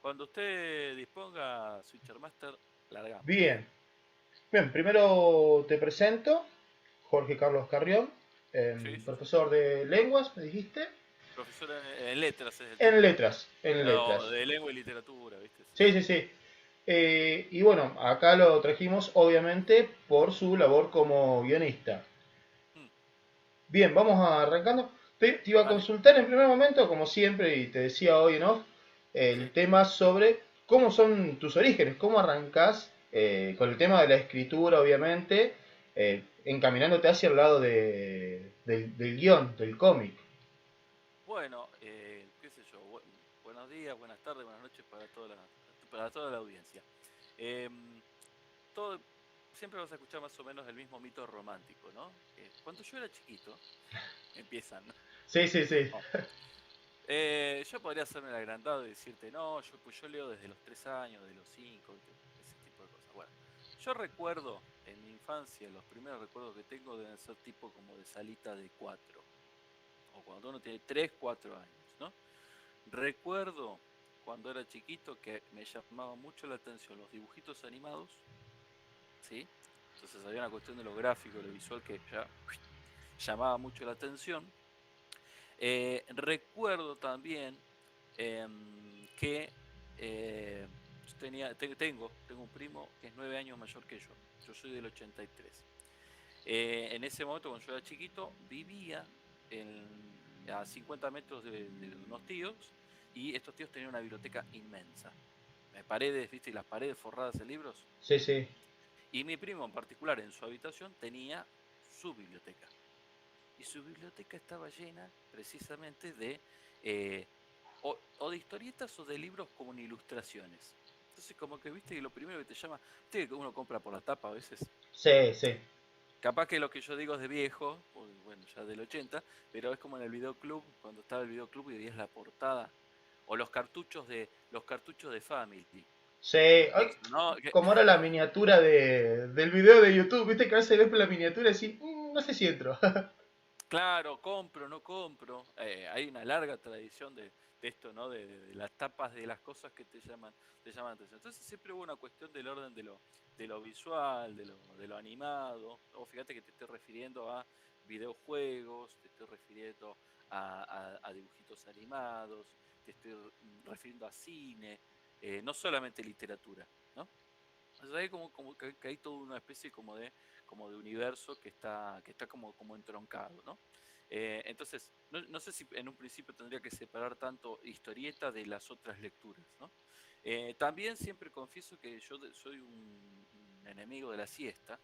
Cuando usted disponga, Switcher Master, largamos. Bien, bien, primero te presento, Jorge Carlos Carrión, Sí, sí, sí. profesor de lenguas, me dijiste, Profesor en letras es el en título. letras, en No, letras. de lengua y literatura, ¿viste? Sí, Sí, sí. sí, sí. Y bueno, acá lo trajimos obviamente por su labor como guionista. Mm, Bien, vamos arrancando. Te iba a dale, consultar en primer momento, como siempre, y te decía hoy en off, el sí. tema sobre cómo son tus orígenes, cómo arrancás con el tema de la escritura, obviamente, encaminándote hacia el lado del guión, del cómic. Bueno, qué sé yo. Buenos días, buenas tardes, buenas noches para toda la audiencia. Em, todo, siempre vas a escuchar más o menos el mismo mito romántico, ¿no? Cuando yo era chiquito, empiezan, ¿no? Sí, sí, sí. Oh, yo podría hacerme el agrandado y decirte, no, pues yo leo desde los 3 años, de los 5, ¿viste? Ese tipo de cosas. Bueno, yo recuerdo en mi infancia, los primeros recuerdos que tengo deben ser tipo como de salita de 4, o cuando uno tiene 3, 4 años, ¿no? Recuerdo cuando era chiquito que me llamaba mucho la atención los dibujitos animados, ¿sí? Entonces había una cuestión de lo gráfico, de lo visual que ya llamaba mucho la atención. Recuerdo también que tengo un primo que es 9 años mayor que yo. Yo soy del 83. En ese momento, cuando yo era chiquito, vivía a 50 metros de unos tíos y estos tíos tenían una biblioteca inmensa. Paredes, ¿viste? Las paredes forradas de libros. Sí, sí. Y mi primo en particular en su habitación tenía su biblioteca. Y su biblioteca estaba llena precisamente de eh, o de historietas o de libros con ilustraciones. Entonces como que viste que lo primero que te llama, viste que uno compra por la tapa a veces. Sí, sí. Capaz que lo que yo digo es de viejo, porque bueno, ya del 80, pero es como en el videoclub, cuando estaba el videoclub y veías la portada, o los cartuchos de Family. Sí. Ay, Eso, ¿no? como era la miniatura del video de YouTube, viste que a veces ves la miniatura y decís, no sé si entro". Claro, compro, no compro. Hay una larga tradición de esto, ¿no? De las tapas de las cosas que te llaman la atención. Entonces siempre hubo una cuestión del orden de lo visual, de lo animado. O fíjate que te estoy refiriendo a videojuegos, te estoy refiriendo a dibujitos animados, te estoy refiriendo a cine, no solamente literatura, ¿no? Entonces hay como que hay toda una especie como de universo que está como entroncado, ¿no? Entonces, no sé si en un principio tendría que separar tanto historieta de las otras lecturas, ¿no? También siempre confieso que yo soy un enemigo de la siesta,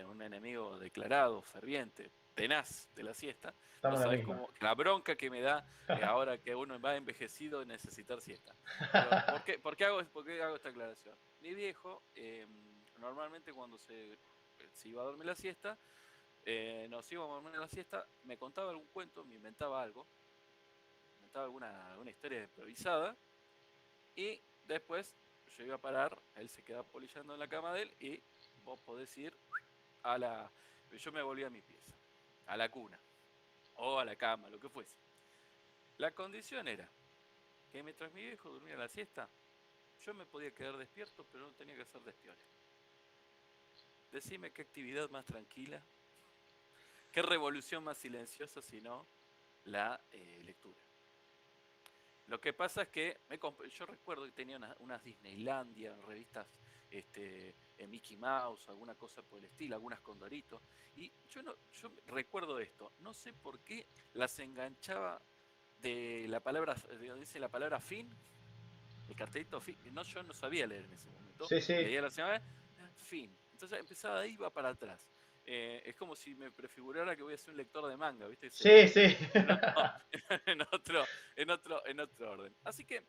un enemigo declarado, ferviente, tenaz de la siesta. No Estamos en la sabes misma. cómo, la bronca que me da ahora que uno va envejecido necesitar siesta. Pero, ¿por qué hago esta aclaración? Mi viejo, normalmente cuando se iba a dormir la siesta, nos íbamos a dormir la siesta, me contaba algún cuento, me inventaba algo, inventaba alguna historia improvisada, y después yo iba a parar, él se quedaba polillando en la cama de él, y vos podés ir a la. Yo me volví a mi pieza, a la cuna, o a la cama, lo que fuese. La condición era que mientras mi viejo dormía la siesta, yo me podía quedar despierto, pero no tenía que hacer despiole. Decime qué actividad más tranquila, qué revolución más silenciosa, sino la lectura. Lo que pasa es que yo recuerdo que tenía unas Disneylandia, revistas Mickey Mouse, alguna cosa por el estilo, algunas Condorito, y yo recuerdo esto, no sé por qué las enganchaba de la palabra, dice la palabra fin, el cartelito fin, no, yo no sabía leer en ese momento, Sí, sí. leía la semana, fin, entonces empezaba de ahí, iba para atrás. Es como si me prefigurara que voy a ser un lector de manga, ¿viste? Se Sí, lee sí. en otro orden. Así que,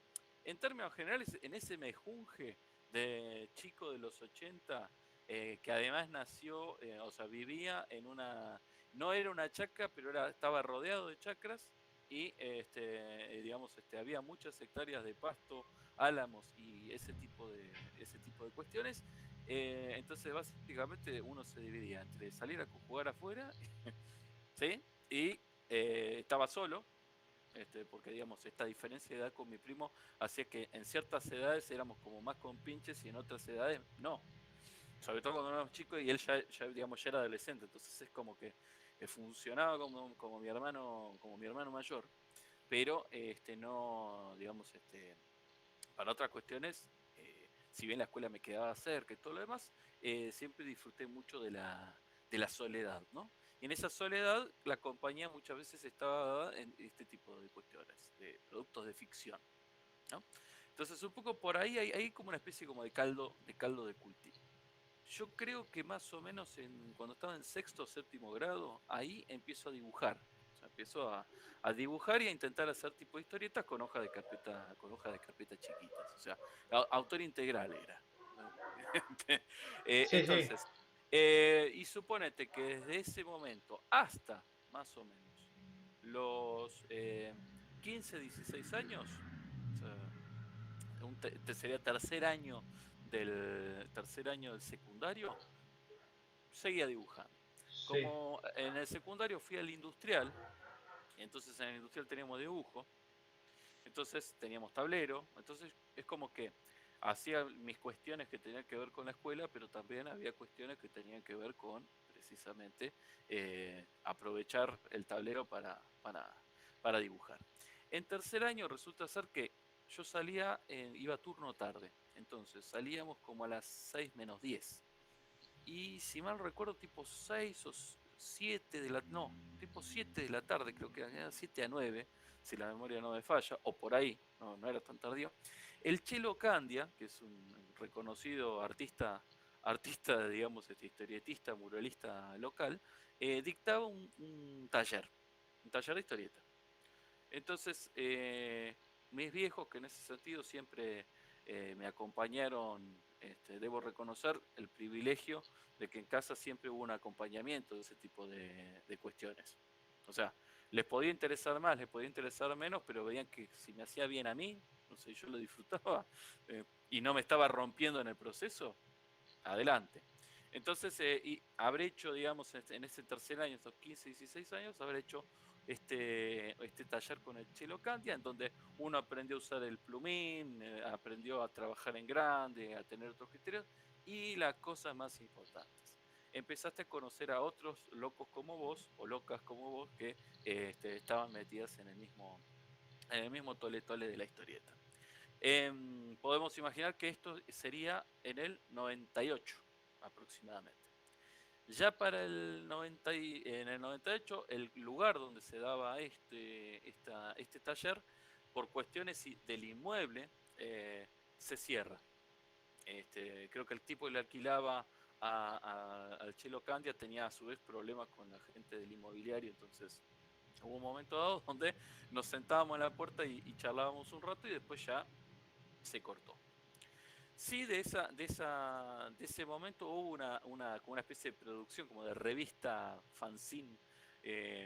en términos generales, en ese mejunje de chico de los 80, que además nació, o sea, vivía en no era una chacra, pero estaba rodeado de chacras, y digamos, había muchas hectáreas de pasto, álamos y ese tipo de cuestiones. Entonces, básicamente, uno se dividía entre salir a jugar afuera, ¿sí? Y estaba solo, porque digamos, esta diferencia de edad con mi primo hacía que en ciertas edades éramos como más compinches y en otras edades no. Sobre todo cuando éramos chicos y él digamos, ya era adolescente, entonces es como que funcionaba como mi hermano mayor, pero no, digamos, para otras cuestiones, si bien la escuela me quedaba cerca y todo lo demás, siempre disfruté mucho de la soledad, ¿no? Y en esa soledad la compañía muchas veces estaba dada en este tipo de cuestiones, de productos de ficción, ¿no? Entonces un poco por ahí hay como una especie como de caldo de cultivo. Yo creo que más o menos cuando estaba en sexto o séptimo grado, ahí empiezo a dibujar. O sea, empiezo a dibujar y a intentar hacer tipo de historietas con hojas de carpeta chiquitas. O sea, autor integral era. Sí, sí, Entonces, y suponete que desde ese momento hasta más o menos los 15, 16 años, o sea, sería tercer año del secundario, seguía dibujando. sí, Como en el secundario fui al industrial, entonces en el industrial teníamos dibujo, entonces teníamos tablero, entonces es como que hacía mis cuestiones que tenían que ver con la escuela, pero también había cuestiones que tenían que ver con precisamente aprovechar el tablero para dibujar. En tercer año resulta ser que yo iba a turno tarde, entonces salíamos como a las 6 menos 10. Y si mal recuerdo, tipo 6 o 7 de la... No, tipo 7 de la tarde, creo que era 7 a 9, si la memoria no me falla, o por ahí, no era tan tardío. El Chelo Candia, que es un reconocido artista digamos, historietista, muralista local, dictaba un taller de historieta. Entonces, mis viejos, que en ese sentido siempre me acompañaron, debo reconocer el privilegio de que en casa siempre hubo un acompañamiento de ese tipo de cuestiones. O sea, les podía interesar más, les podía interesar menos, pero veían que si me hacía bien a mí, no sé, yo lo disfrutaba y no me estaba rompiendo en el proceso, adelante. Entonces, y habré hecho, digamos, en ese tercer año, estos 15, 16 años, habré hecho este taller con el Chelo Candia, en donde uno aprendió a usar el plumín, aprendió a trabajar en grande, a tener otros criterios, y las cosas más importantes. Empezaste a conocer a otros locos como vos, o locas como vos, que estaban metidas en el mismo tole-tole de la historieta. Podemos imaginar que esto sería en el 98 aproximadamente. Ya para en el 98, el lugar donde se daba este taller, por cuestiones del inmueble, se cierra. Creo que el tipo que le alquilaba al Chelo Candia tenía a su vez problemas con la gente del inmobiliario, entonces hubo un momento dado donde nos sentábamos en la puerta y charlábamos un rato y después ya se cortó. Sí, de ese momento hubo como una especie de producción, como de revista fanzine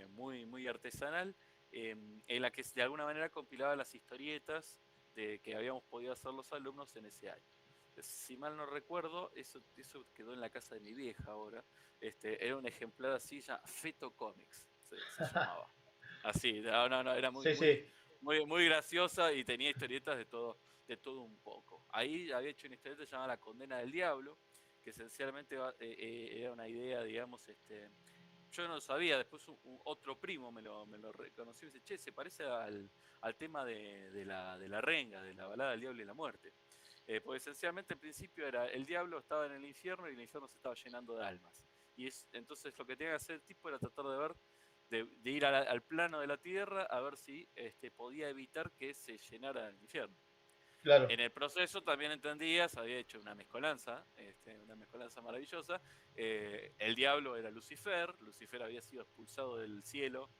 muy artesanal, en la que de alguna manera compilaba las historietas que habíamos podido hacer los alumnos en ese año. Si mal no recuerdo, eso quedó en la casa de mi vieja ahora. Era un ejemplar así, ya Feto Comics se llamaba. Así, no, era muy, sí, muy, sí, muy, muy graciosa y tenía historietas de todo un poco. Ahí había hecho una historieta llamada La Condena del Diablo, que esencialmente era una idea, digamos, yo no lo sabía, después otro primo me lo reconoció y dice, che, se parece al tema de la renga, de la balada del diablo y la muerte. Porque esencialmente al principio era el diablo estaba en el infierno y el infierno se estaba llenando de almas. Entonces lo que tenía que hacer el tipo era tratar de ver, de ir al plano de la tierra a ver si podía evitar que se llenara el infierno. claro. En el proceso también entendías, había hecho una mezcolanza maravillosa. El diablo era Lucifer, Lucifer había sido expulsado del cielo,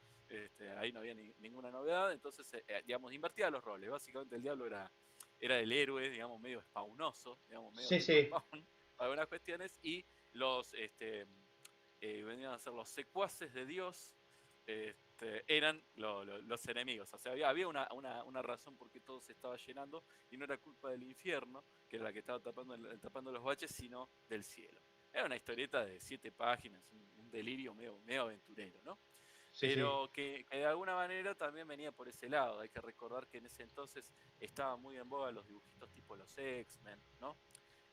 ahí no había ninguna novedad, entonces, digamos, invertía los roles. Básicamente el diablo era el héroe, digamos, medio spawnoso, digamos, medio Sí, tipo sí, spawn, para algunas cuestiones, y venían a ser los secuaces de Dios, eran los enemigos. O sea, había una razón por qué todo se estaba llenando y no era culpa del infierno, que era la que estaba tapando los baches, sino del cielo. Era una historieta de 7 páginas, un delirio medio aventurero, ¿no? Sí, sí. pero que de alguna manera también venía por ese lado. Hay que recordar que en ese entonces estaban muy en boga los dibujitos tipo los X-Men, ¿no?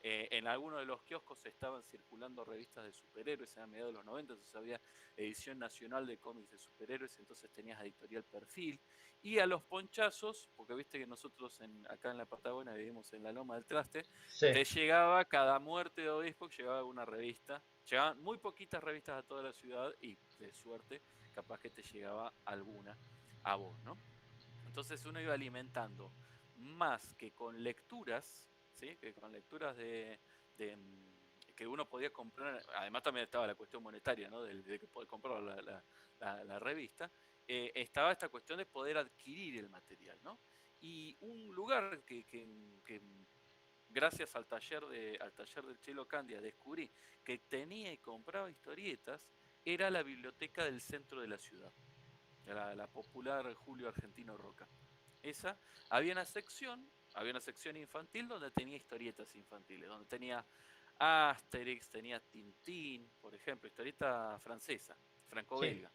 En algunos de los kioscos estaban circulando revistas de superhéroes a mediados de los 90, entonces había edición nacional de cómics de superhéroes, entonces tenías editorial Perfil. Y a los ponchazos, porque viste que nosotros acá en la Patagonia vivimos en la Loma del Traste, Sí. te llegaba cada muerte de obispo, llegaba una revista. Llegaban muy poquitas revistas a toda la ciudad y de suerte capaz que te llegaba alguna a vos, ¿no? Entonces uno iba alimentando más que con lecturas, ¿sí? Que con lecturas que uno podía comprar, además también estaba la cuestión monetaria, ¿no? De que poder comprar la revista, estaba esta cuestión de poder adquirir el material, ¿no? Y un lugar que gracias al taller del Chelo Candia descubrí que tenía y compraba historietas, era la biblioteca del centro de la ciudad, la popular Julio Argentino Roca. Esa, había una sección infantil donde tenía historietas infantiles, donde tenía Asterix, tenía Tintín, por ejemplo, historieta francesa, Sí. franco-belga.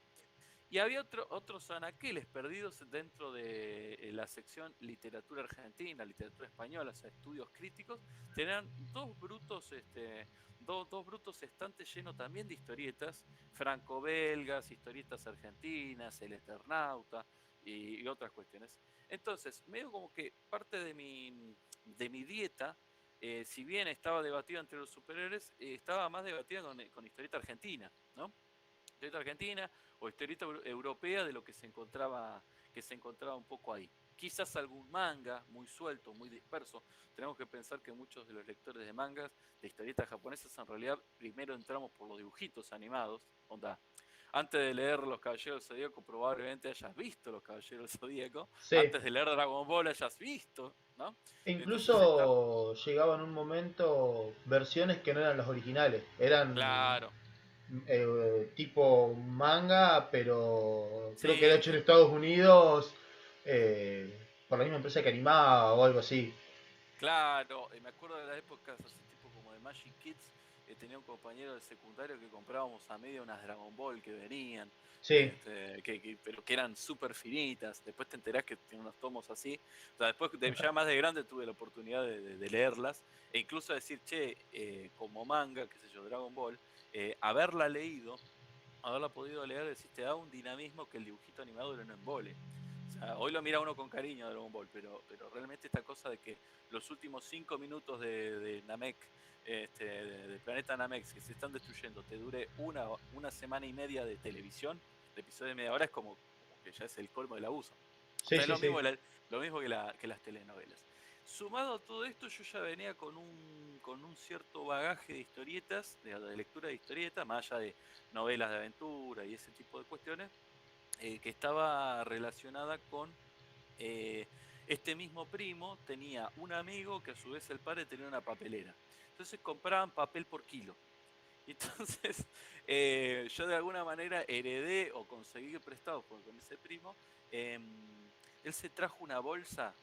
Y había otros anaqueles perdidos dentro de la sección literatura argentina, literatura española, o sea, estudios críticos. Tenían dos brutos estantes llenos también de historietas franco-belgas, historietas argentinas, el Eternauta y otras cuestiones. Entonces, medio como que parte de mi dieta, si bien estaba debatida entre los superhéroes, estaba más debatida con historieta argentina, ¿no? Historieta argentina o historieta europea de lo que se encontraba un poco ahí. Quizás algún manga muy suelto, muy disperso. Tenemos que pensar que muchos de los lectores de mangas, de historietas japonesas, en realidad primero entramos por los dibujitos animados. Onda, antes de leer Los Caballeros del Zodíaco, probablemente hayas visto Los Caballeros del Zodíaco. Sí. Antes de leer Dragon Ball, hayas visto, ¿no? E Entonces está. incluso llegaban en un momento versiones que no eran las originales. Eran Claro. tipo manga, pero creo que era Sí, hecho en Estados Unidos por la misma empresa que animaba o algo así. claro, me acuerdo de las épocas así tipo como de Magic Kids, tenía un compañero de secundario que comprábamos a media unas Dragon Ball que venían, Sí, pero que eran súper finitas, después te enterás que tiene unos tomos así, o sea, después ya más de grande tuve la oportunidad de leerlas, e incluso decir, che, como manga, qué sé yo, Dragon Ball, haberla podido leer, decís, te da un dinamismo que el dibujito animado era un embole. O sea, hoy lo mira uno con cariño a Dragon Ball, pero realmente esta cosa de que los últimos 5 minutos de Namek, de Planeta Namek, que se están destruyendo, te dure una semana y media de televisión, de episodio de media hora, es como que ya es el colmo del abuso. O sí, sea, es sí, lo sí. mismo, lo mismo que las telenovelas. Sumado a todo esto, yo ya venía con un cierto bagaje de historietas, de lectura de historietas, más allá de novelas de aventura y ese tipo de cuestiones, que estaba relacionada con eh, este mismo primo tenía un amigo que a su vez el padre tenía una papelera. Entonces compraban papel por kilo. Y entonces yo de alguna manera heredé o conseguí prestado con ese primo. Él se trajo una bolsa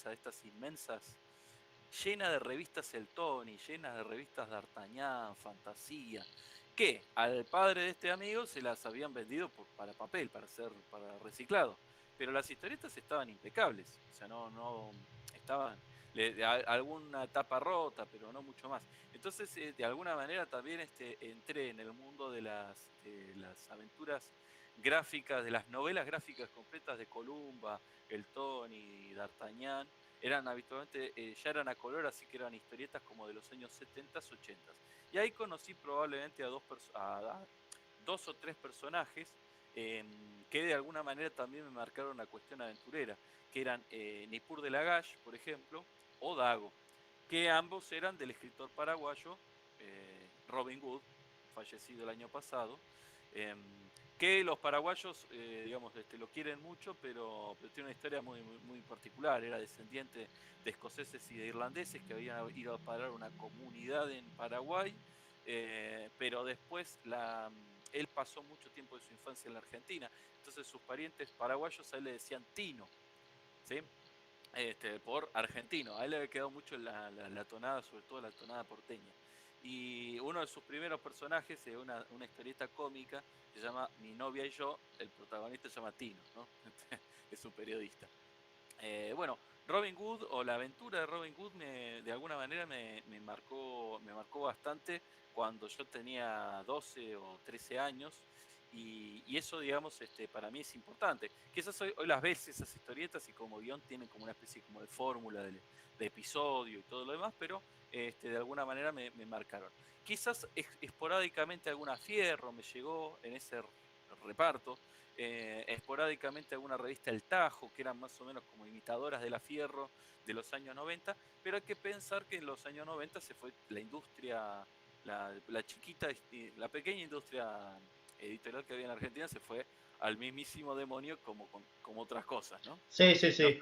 de estas inmensas, llena de revistas El Tony, llena de revistas D'Artagnan, Fantasía, que al padre de este amigo se las habían vendido para papel, para reciclado. Pero las historietas estaban impecables, o sea, no estaban alguna tapa rota, pero no mucho más. Entonces, de alguna manera también entré en el mundo de las aventuras gráficas, de las novelas gráficas completas de Columba, El Tony, D'Artagnan, habitualmente, ya eran a color, así que eran historietas como de los años 70, 80. Y ahí conocí probablemente a dos o tres personajes que de alguna manera también me marcaron la cuestión aventurera, que eran Nippur de Lagash, por ejemplo, o Dago, que ambos eran del escritor paraguayo Robin Hood, fallecido el año pasado, que los paraguayos, digamos, lo quieren mucho, pero tiene una historia muy, muy, muy particular. Era descendiente de escoceses y de irlandeses que habían ido a parar una comunidad en Paraguay, pero después él pasó mucho tiempo de su infancia en la Argentina, entonces sus parientes paraguayos a él le decían Tino, ¿sí? Por argentino. A él le había quedado mucho la tonada, sobre todo la tonada porteña. y uno de sus primeros personajes es una historieta cómica que se llama Mi novia y yo, el protagonista se llama Tino, ¿no? Es un periodista. Bueno, Robin Hood o la aventura de Robin Hood de alguna manera me marcó bastante cuando yo tenía 12 o 13 años y eso, digamos, para mí es importante. Quizás hoy las ves esas historietas y como guión tienen como una especie como de fórmula de episodio y todo lo demás, pero de alguna manera me marcaron. Quizás esporádicamente alguna Fierro me llegó en ese reparto, esporádicamente alguna revista El Tajo, que eran más o menos como imitadoras de la Fierro de los años 90, pero hay que pensar que en los años 90 se fue la industria, la chiquita, la pequeña industria editorial que había en Argentina se fue al mismísimo demonio como otras cosas, ¿no? Sí, sí, No, sí,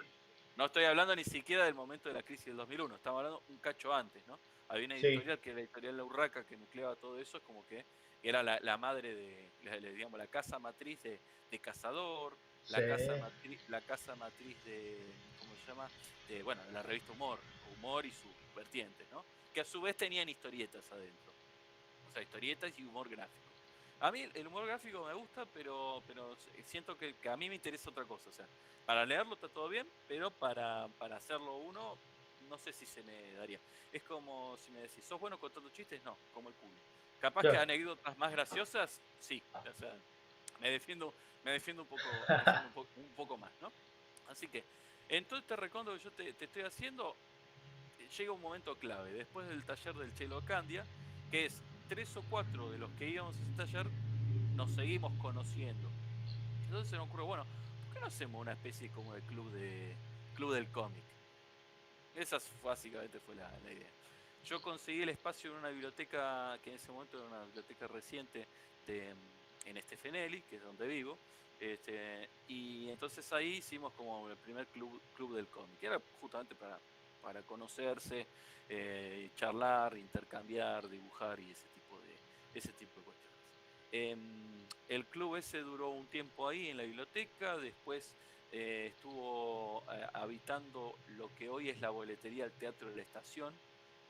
no estoy hablando ni siquiera del momento de la crisis del 2001, estamos hablando un cacho antes, ¿no? Había una sí, editorial que era la editorial La Urraca que nucleaba todo eso, es como que era la madre digamos, la casa matriz de Cazador, sí, la casa matriz de, ¿cómo se llama? Bueno, de la revista Humor y sus vertientes, ¿no? Que a su vez tenían historietas adentro, o sea, historietas y humor gráfico. A mí el humor gráfico me gusta, pero siento que a mí me interesa otra cosa. O sea, para leerlo está todo bien, pero para hacerlo uno, no sé si se me daría. Es como si me decís, ¿sos bueno contando chistes? No, como el culo. Capaz que claro. anécdotas más graciosas, sí. O sea, me defiendo un poco más, ¿no? Así que, en todo este recondo que yo te estoy haciendo, llega un momento clave, después del taller del Chelo Candia, que es 3 o 4 de los que íbamos a ese taller, nos seguimos conociendo. Entonces se nos ocurre, bueno, ¿por qué no hacemos una especie como de club del cómic? Esa básicamente fue la idea. Yo conseguí el espacio en una biblioteca, que en ese momento era una biblioteca reciente en Stefanelli, que es donde vivo, y entonces ahí hicimos como el primer club del cómic, que era justamente para conocerse, charlar, intercambiar, dibujar y ese tipo de cuestiones. El club ese duró un tiempo ahí en la biblioteca, después estuvo habitando lo que hoy es la boletería del Teatro de la Estación,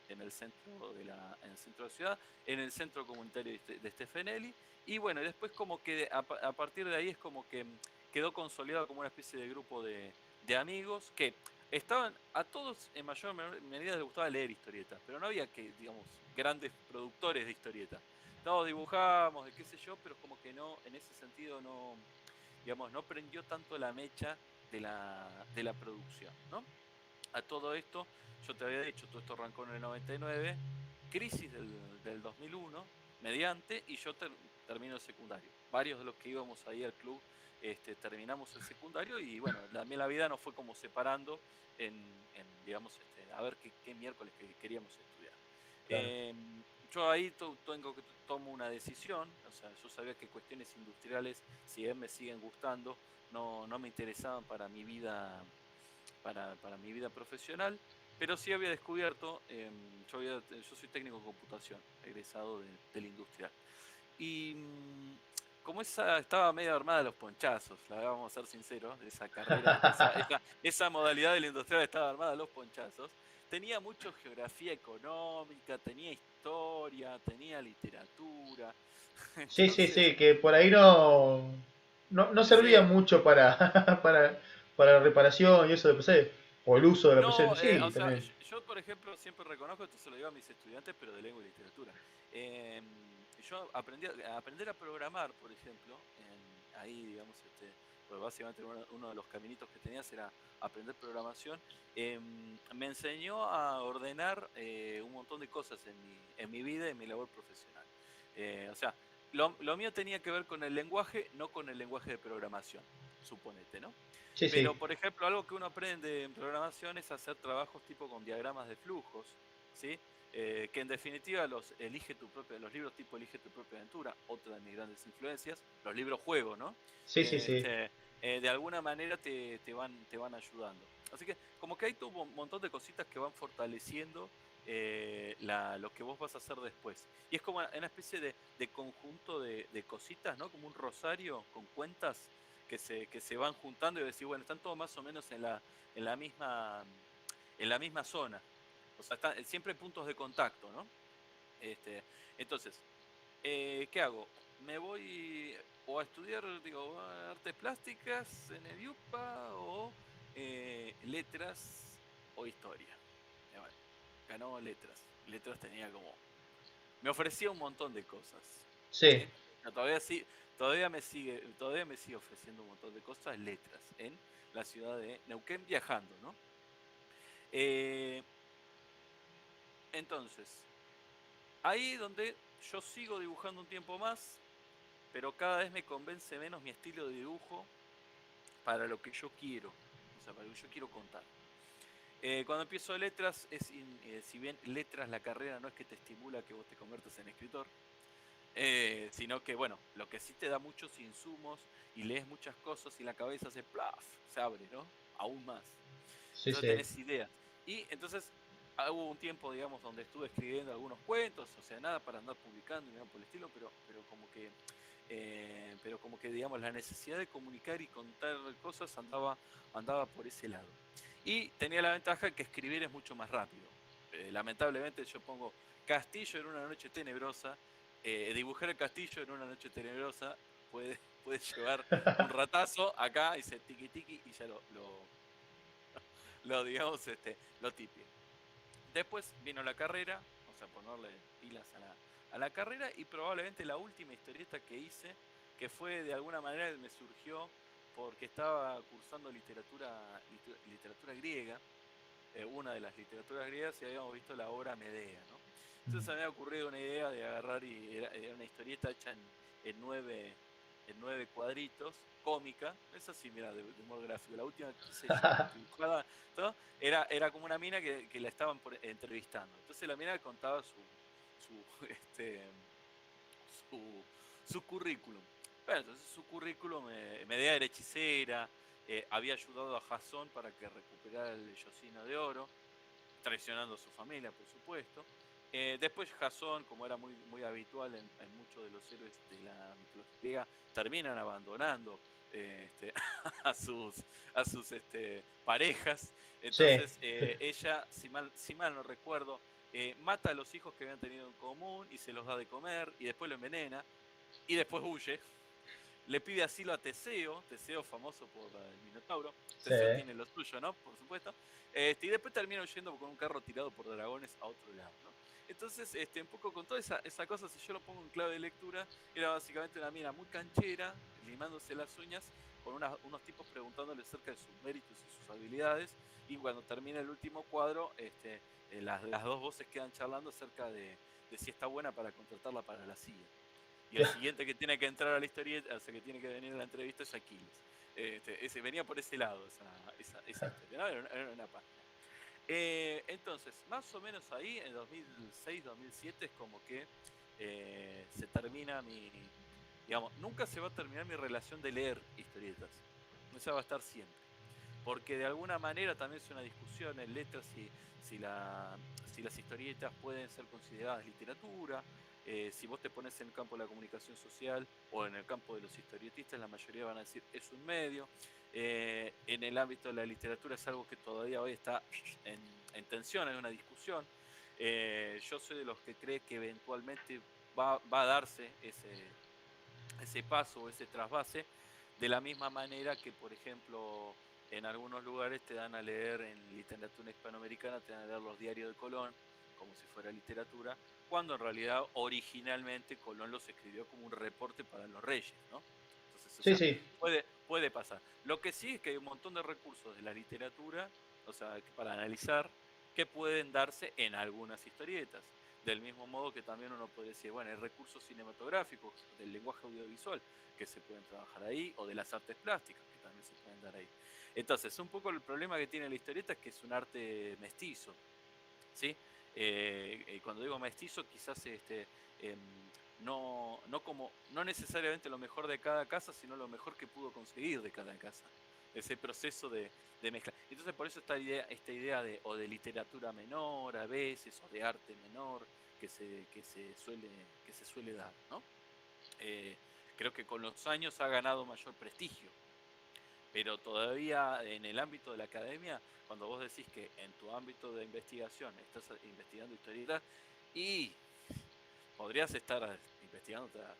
en el centro en el centro de la ciudad, en el centro comunitario de Stefanelli, y bueno, después como que a partir de ahí es como que quedó consolidado como una especie de grupo de amigos que estaban, a todos en mayor o menor medida les gustaba leer historietas, pero no había que, digamos, grandes productores de historietas. Todos dibujábamos, de qué sé yo, pero como que no, en ese sentido no, digamos, no prendió tanto la mecha de la producción, ¿no? A todo esto, yo te había dicho, todo esto arrancó en el 99, crisis del 2001, mediante, y yo termino el secundario. Varios de los que íbamos ahí al club terminamos el secundario y bueno, también la vida nos fue como separando digamos, a ver qué miércoles que queríamos estudiar. claro. Eh, yo ahí tengo que tomo una decisión, o sea, yo sabía que cuestiones industriales, si bien me siguen gustando, no me interesaban para mi vida profesional, pero sí había descubierto, yo soy técnico en computación, egresado del industrial. Y como esa estaba medio armada de los ponchazos, la vamos a ser sinceros, esa carrera, esa modalidad del industrial estaba armada de los ponchazos, tenía mucho geografía económica, tenía historia, tenía literatura, Sí, sí, entonces, sí, que por ahí no servía sí, mucho para la reparación y eso de PC, o el uso de la PC. no, Sí, o sea, también. yo por ejemplo siempre reconozco, esto se lo digo a mis estudiantes, pero de lengua y literatura. Yo aprendí a aprender a programar, por ejemplo, ahí, digamos, pues básicamente uno de los caminitos que tenías era aprender programación. Me enseñó a ordenar un montón de cosas en mi vida y en mi labor profesional. O sea, lo mío tenía que ver con el lenguaje, no con el lenguaje de programación, suponete, ¿no? Sí, sí, Pero, por ejemplo, algo que uno aprende en programación es hacer trabajos tipo con diagramas de flujos, ¿sí? Que en definitiva los libros tipo Elige tu propia aventura, otra de mis grandes influencias, los libros juego, ¿no? sí, sí, sí. De alguna manera te van ayudando. Así que como que hay todo un montón de cositas que van fortaleciendo lo que vos vas a hacer después. Y es como una especie de conjunto de cositas, ¿no? Como un rosario con cuentas que se van juntando y decir, bueno, están todos más o menos en la misma, en la misma zona. O sea, siempre hay puntos de contacto, ¿no? Entonces, ¿qué hago? Me voy o a estudiar, digo, artes plásticas en el IUPA o letras o historia. Y bueno, ganó letras. Letras tenía como... Me ofrecía un montón de cosas. Sí. ¿Sí? No, todavía me sigue ofreciendo un montón de cosas letras en la ciudad de Neuquén viajando, ¿no? Eh, entonces, ahí donde yo sigo dibujando un tiempo más, pero cada vez me convence menos mi estilo de dibujo para lo que yo quiero, o sea, para lo que yo quiero contar. Cuando empiezo letras, si bien letras la carrera no es que te estimula que vos te conviertas en escritor, sino que, bueno, lo que sí te da muchos insumos y lees muchas cosas y la cabeza se plaf, se abre, ¿no? Aún más. Sí, Entonces sí. tenés ideas. Y entonces hubo un tiempo, digamos, donde estuve escribiendo algunos cuentos, o sea, nada para andar publicando y nada por el estilo, pero como que, digamos, la necesidad de comunicar y contar cosas andaba por ese lado. Y tenía la ventaja que escribir es mucho más rápido. Lamentablemente yo pongo castillo en una noche tenebrosa, dibujar el castillo en una noche tenebrosa puede llevar un ratazo acá, dice tiki tiki y ya lo digamos, lo tipié. Después vino la carrera, o sea, ponerle pilas a la carrera y probablemente la última historieta que hice, que fue de alguna manera me surgió porque estaba cursando literatura griega, una de las literaturas griegas y habíamos visto la obra Medea, ¿no? Entonces se me había ocurrido una idea de agarrar y era una historieta hecha en nueve, en 9 cuadritos, cómica, esa sí, mira, de humor gráfico. La última que hice dibujada, todo, era como una mina que la estaban entrevistando. Entonces la mina contaba su, este, su, su currículum. Bueno, entonces su currículum, Medea era hechicera, había ayudado a Jasón para que recuperara el Yocino de Oro, traicionando a su familia, por supuesto. Después Jasón, como era muy habitual en muchos de los héroes de la mitología griega, terminan abandonando a sus parejas. Sí. Entonces ella, si mal no recuerdo, mata a los hijos que habían tenido en común y se los da de comer y después lo envenena y después huye. Le pide asilo a Teseo famoso por el Minotauro. Sí. Teseo tiene lo suyo, ¿no? Por supuesto. Y después termina huyendo con un carro tirado por dragones a otro lado, ¿no? Entonces, un poco con toda esa cosa, si yo lo pongo en clave de lectura, era básicamente una mina muy canchera, limándose las uñas, con unos tipos preguntándole acerca de sus méritos y sus habilidades, y cuando termina el último cuadro, las dos voces quedan charlando acerca de si está buena para contratarla para la CIA. Y el siguiente que tiene que entrar a la historieta, o sea, que tiene que venir a la entrevista es Aquiles. Venía por ese lado esa historia, ¿no? Era una página. Entonces, más o menos ahí, en 2006-2007, es como que se termina digamos, nunca se va a terminar mi relación de leer historietas. Esa va a estar siempre. Porque de alguna manera también es una discusión en letras si las historietas pueden ser consideradas literatura. Si vos te pones en el campo de la comunicación social o en el campo de los historietistas, la mayoría van a decir es un medio. En el ámbito de la literatura es algo que todavía hoy está en tensión, hay una discusión. Yo soy de los que cree que eventualmente va a darse ese paso o ese trasvase, de la misma manera que, por ejemplo, en algunos lugares te dan a leer en literatura hispanoamericana, te dan a leer los diarios de Colón, como si fuera literatura, cuando en realidad originalmente Colón los escribió como un reporte para los reyes, ¿no? Entonces, o Sí, sea, sí. puede pasar. Lo que sí es que hay un montón de recursos de la literatura, o sea, para analizar, que pueden darse en algunas historietas. Del mismo modo que también uno puede decir, bueno, hay recursos cinematográficos del lenguaje audiovisual que se pueden trabajar ahí, o de las artes plásticas que también se pueden dar ahí. Entonces, un poco el problema que tiene la historieta es que es un arte mestizo, ¿sí? Cuando digo mestizo, quizás no necesariamente lo mejor de cada casa, sino lo mejor que pudo conseguir de cada casa. Ese proceso de mezcla. Entonces, por eso esta idea de literatura menor a veces, o de arte menor, que se suele dar, ¿no? Eh, Creo que con los años ha ganado mayor prestigio, pero todavía en el ámbito de la academia, cuando vos decís que en tu ámbito de investigación estás investigando historietas, y podrías estar investigando otras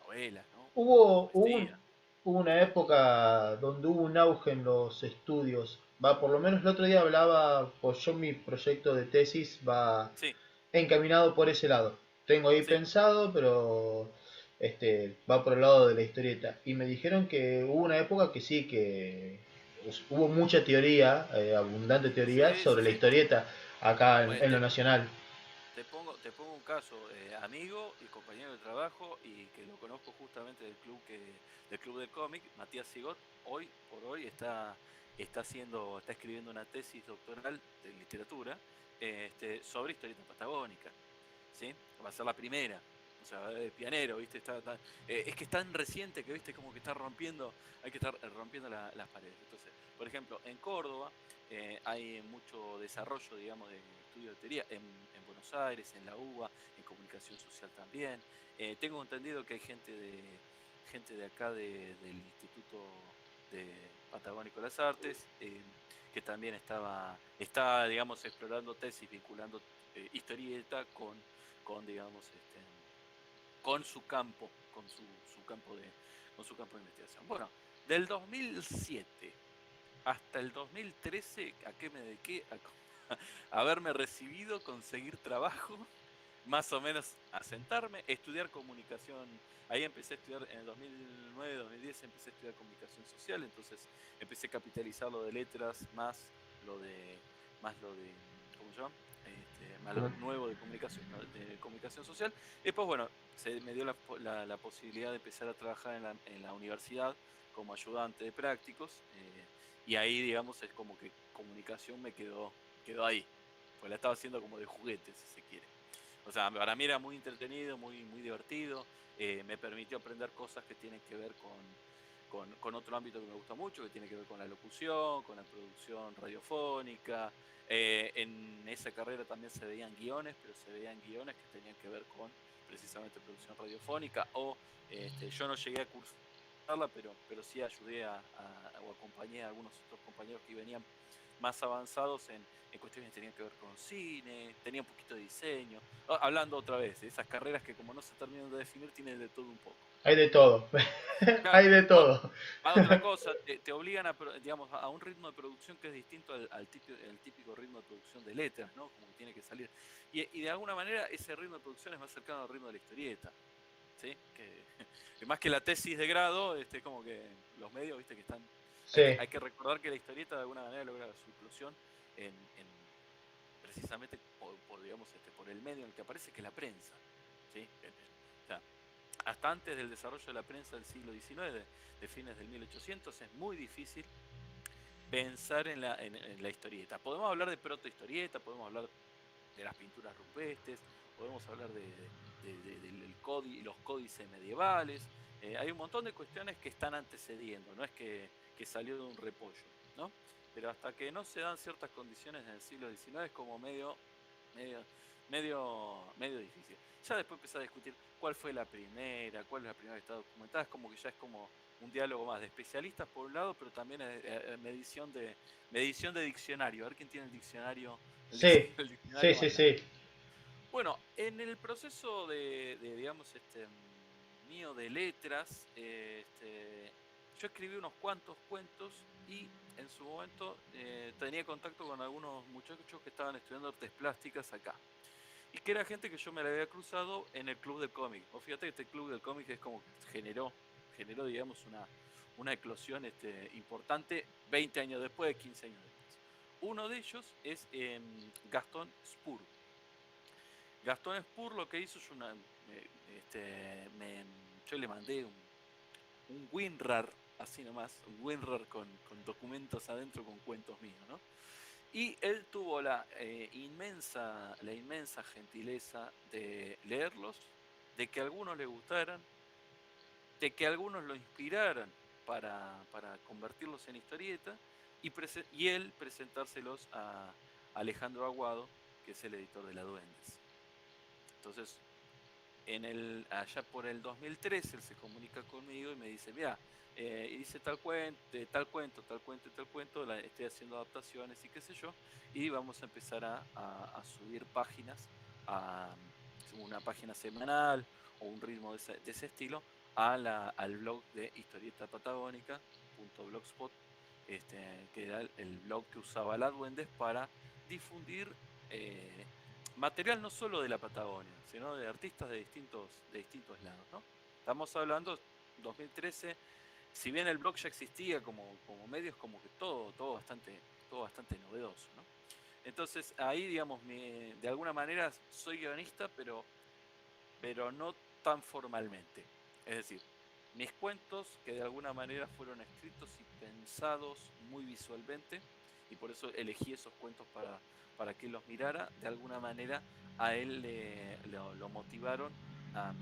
novelas, ¿no? Hubo, hubo, Poesía. hubo una época donde hubo un auge en los estudios. Va, por lo menos el otro día hablaba, pues yo mi proyecto de tesis va Sí, encaminado por ese lado. Tengo ahí sí, pensado, pero va por el lado de la historieta. Y me dijeron que hubo una época que sí, que hubo mucha teoría, abundante teoría sí, sí, sobre la sí. historieta acá Bueno, en lo nacional. te pongo un caso, amigo y compañero de trabajo y que lo conozco justamente del club del cómic, Matías Sigot, hoy por hoy está escribiendo una tesis doctoral de literatura sobre historieta patagónica, ¿sí? Va a ser la primera. O sea, pionero, ¿viste? Es que es tan reciente que, ¿viste? Como que está rompiendo, hay que estar rompiendo las paredes. Entonces, por ejemplo, en Córdoba hay mucho desarrollo, digamos, de estudios de teoría, en Buenos Aires, en la UBA, en comunicación social también. Tengo entendido que hay gente de acá del Instituto de Patagónico de las Artes, que también está, digamos, explorando tesis, vinculando historieta digamos, con su campo, con su campo de investigación. Bueno, del 2007 hasta el 2013, ¿a qué me dediqué? A haberme recibido, conseguir trabajo, más o menos asentarme, estudiar comunicación. Ahí empecé a estudiar en el 2009, 2010, empecé a estudiar comunicación social, entonces empecé a capitalizar lo de letras más lo de, ¿cómo se llama? Más lo Como- nuevo de comunicación, ¿no? De comunicación social. Y después, bueno, se me dio la posibilidad de empezar a trabajar en la universidad como ayudante de prácticos. Y ahí, digamos, es como que comunicación quedó ahí. Pues la estaba haciendo como de juguete, si se quiere. O sea, para mí era muy entretenido, muy divertido. Me permitió aprender cosas que tienen que ver con otro ámbito que me gusta mucho, que tiene que ver con la locución, con la producción radiofónica. En esa carrera también se veían guiones, pero se veían guiones que tenían que ver con precisamente producción radiofónica. Yo no llegué a cursarla, pero sí ayudé o acompañé a algunos otros compañeros que venían más avanzados en cuestiones que tenían que ver con cine, tenía un poquito de diseño. Hablando otra vez, esas carreras que como no se terminan de definir, tienen de todo un poco. Hay de todo. Claro, Hay de todo. otra cosa, te obligan digamos, a un ritmo de producción que es distinto al típico ritmo de producción de letras, ¿no? Como que tiene que salir. Y de alguna manera ese ritmo de producción es más cercano al ritmo de la historieta, ¿sí? Que más que la tesis de grado, como que los medios, viste, que están. Sí, Hay que recordar que la historieta de alguna manera logra su eclosión en precisamente digamos, por el medio en el que aparece, que es la prensa, ¿sí? O sea, hasta antes del desarrollo de la prensa del siglo XIX, de fines del 1800, es muy difícil pensar en la historieta. Podemos hablar de protohistorieta, podemos hablar de las pinturas rupestres, podemos hablar los códices medievales. Hay un montón de cuestiones que están antecediendo, no es que salió de un repollo, ¿no? Pero hasta que no se dan ciertas condiciones en el siglo XIX es como medio, medio difícil. Ya después empezar a discutir cuál es la primera que está documentada, es como que ya es como un diálogo más de especialistas por un lado, pero también medición de diccionario, a ver quién tiene sí, el sí, diccionario sí, más largo. sí. Bueno, en el proceso digamos, mío de letras, yo escribí unos cuantos cuentos y en su momento tenía contacto con algunos muchachos que estaban estudiando artes plásticas acá. Y que era gente que yo me la había cruzado en el club del cómic. O fíjate que este club del cómic es como que generó digamos, una eclosión importante 20 años después, 15 años después. Uno de ellos es Gastón Spur. Gastón Spur lo que hizo es yo le mandé un WinRAR, así nomás, un WinRAR con documentos adentro con cuentos míos, ¿no? Y él tuvo la inmensa gentileza de leerlos, de que a algunos le gustaran, de que a algunos lo inspiraran para convertirlos en historieta, y él presentárselos a Alejandro Aguado, que es el editor de La Duendes. Entonces, allá por el 2013, él se comunica conmigo y me dice, mira, hice tal cuento, tal cuento, tal cuento y tal cuento, estoy haciendo adaptaciones y qué sé yo, y vamos a empezar a subir páginas a, una página semanal o un ritmo de ese estilo al blog de Historieta Patagónica.blogspot, que era el blog que usaba la Duendes para difundir eh, material no solo de la Patagonia, sino de artistas de distintos lados, ¿no? Estamos hablando 2013, si bien el blog ya existía como medio, es como que todo bastante novedoso, ¿no? Entonces ahí, digamos, de alguna manera soy guionista, pero no tan formalmente. Es decir, mis cuentos que de alguna manera fueron escritos y pensados muy visualmente, y por eso elegí esos cuentos para que los mirara, de alguna manera a él lo motivaron a,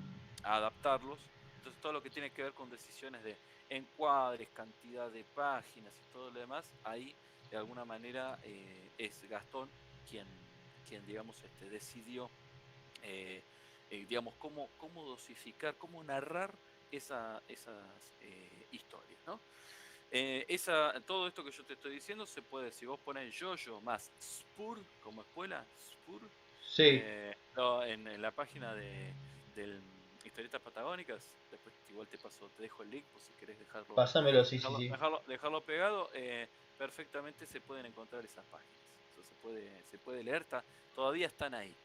a adaptarlos. Entonces todo lo que tiene que ver con decisiones de encuadres, cantidad de páginas y todo lo demás, ahí de alguna manera es Gastón quien, quien digamos, decidió eh, digamos, cómo dosificar, cómo narrar esas historias, ¿no? Todo esto que yo te estoy diciendo se puede, si vos pones Yoyo más Spur como escuela, Spur, Sí, en la página del Historietas Patagónicas, después igual te paso, te dejo el link por si querés pásamelo, sí, sí, sí. dejarlo pegado, perfectamente se pueden encontrar esas páginas. Eso se puede leer, todavía están ahí.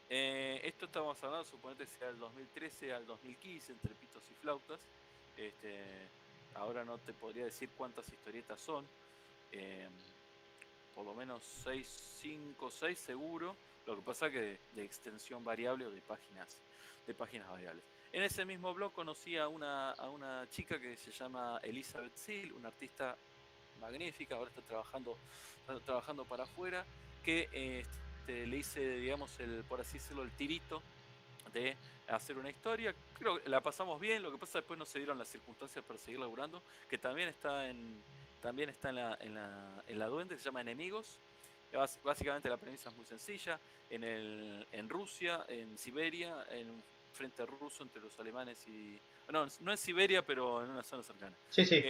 Esto estamos hablando, suponete sea del 2013 al 2015, entre pitos y flautas. Este, ahora no te podría decir cuántas historietas son, eh, por lo menos 6, 5, 6 seguro. Lo que pasa que de extensión variable o de páginas variables. En ese mismo blog conocí a una chica que se llama Elizabeth Seal, una artista magnífica, ahora está trabajando para afuera, que le hice, digamos, por así decirlo, el tirito de hacer una historia. Creo que la pasamos bien, lo que pasa después no se dieron las circunstancias para seguir laburando, que también está en la Duende, se llama Enemigos. Básicamente la premisa es muy sencilla. En Rusia, en Siberia, en un frente ruso entre los alemanes y... No en Siberia, pero en una zona cercana. Sí, sí.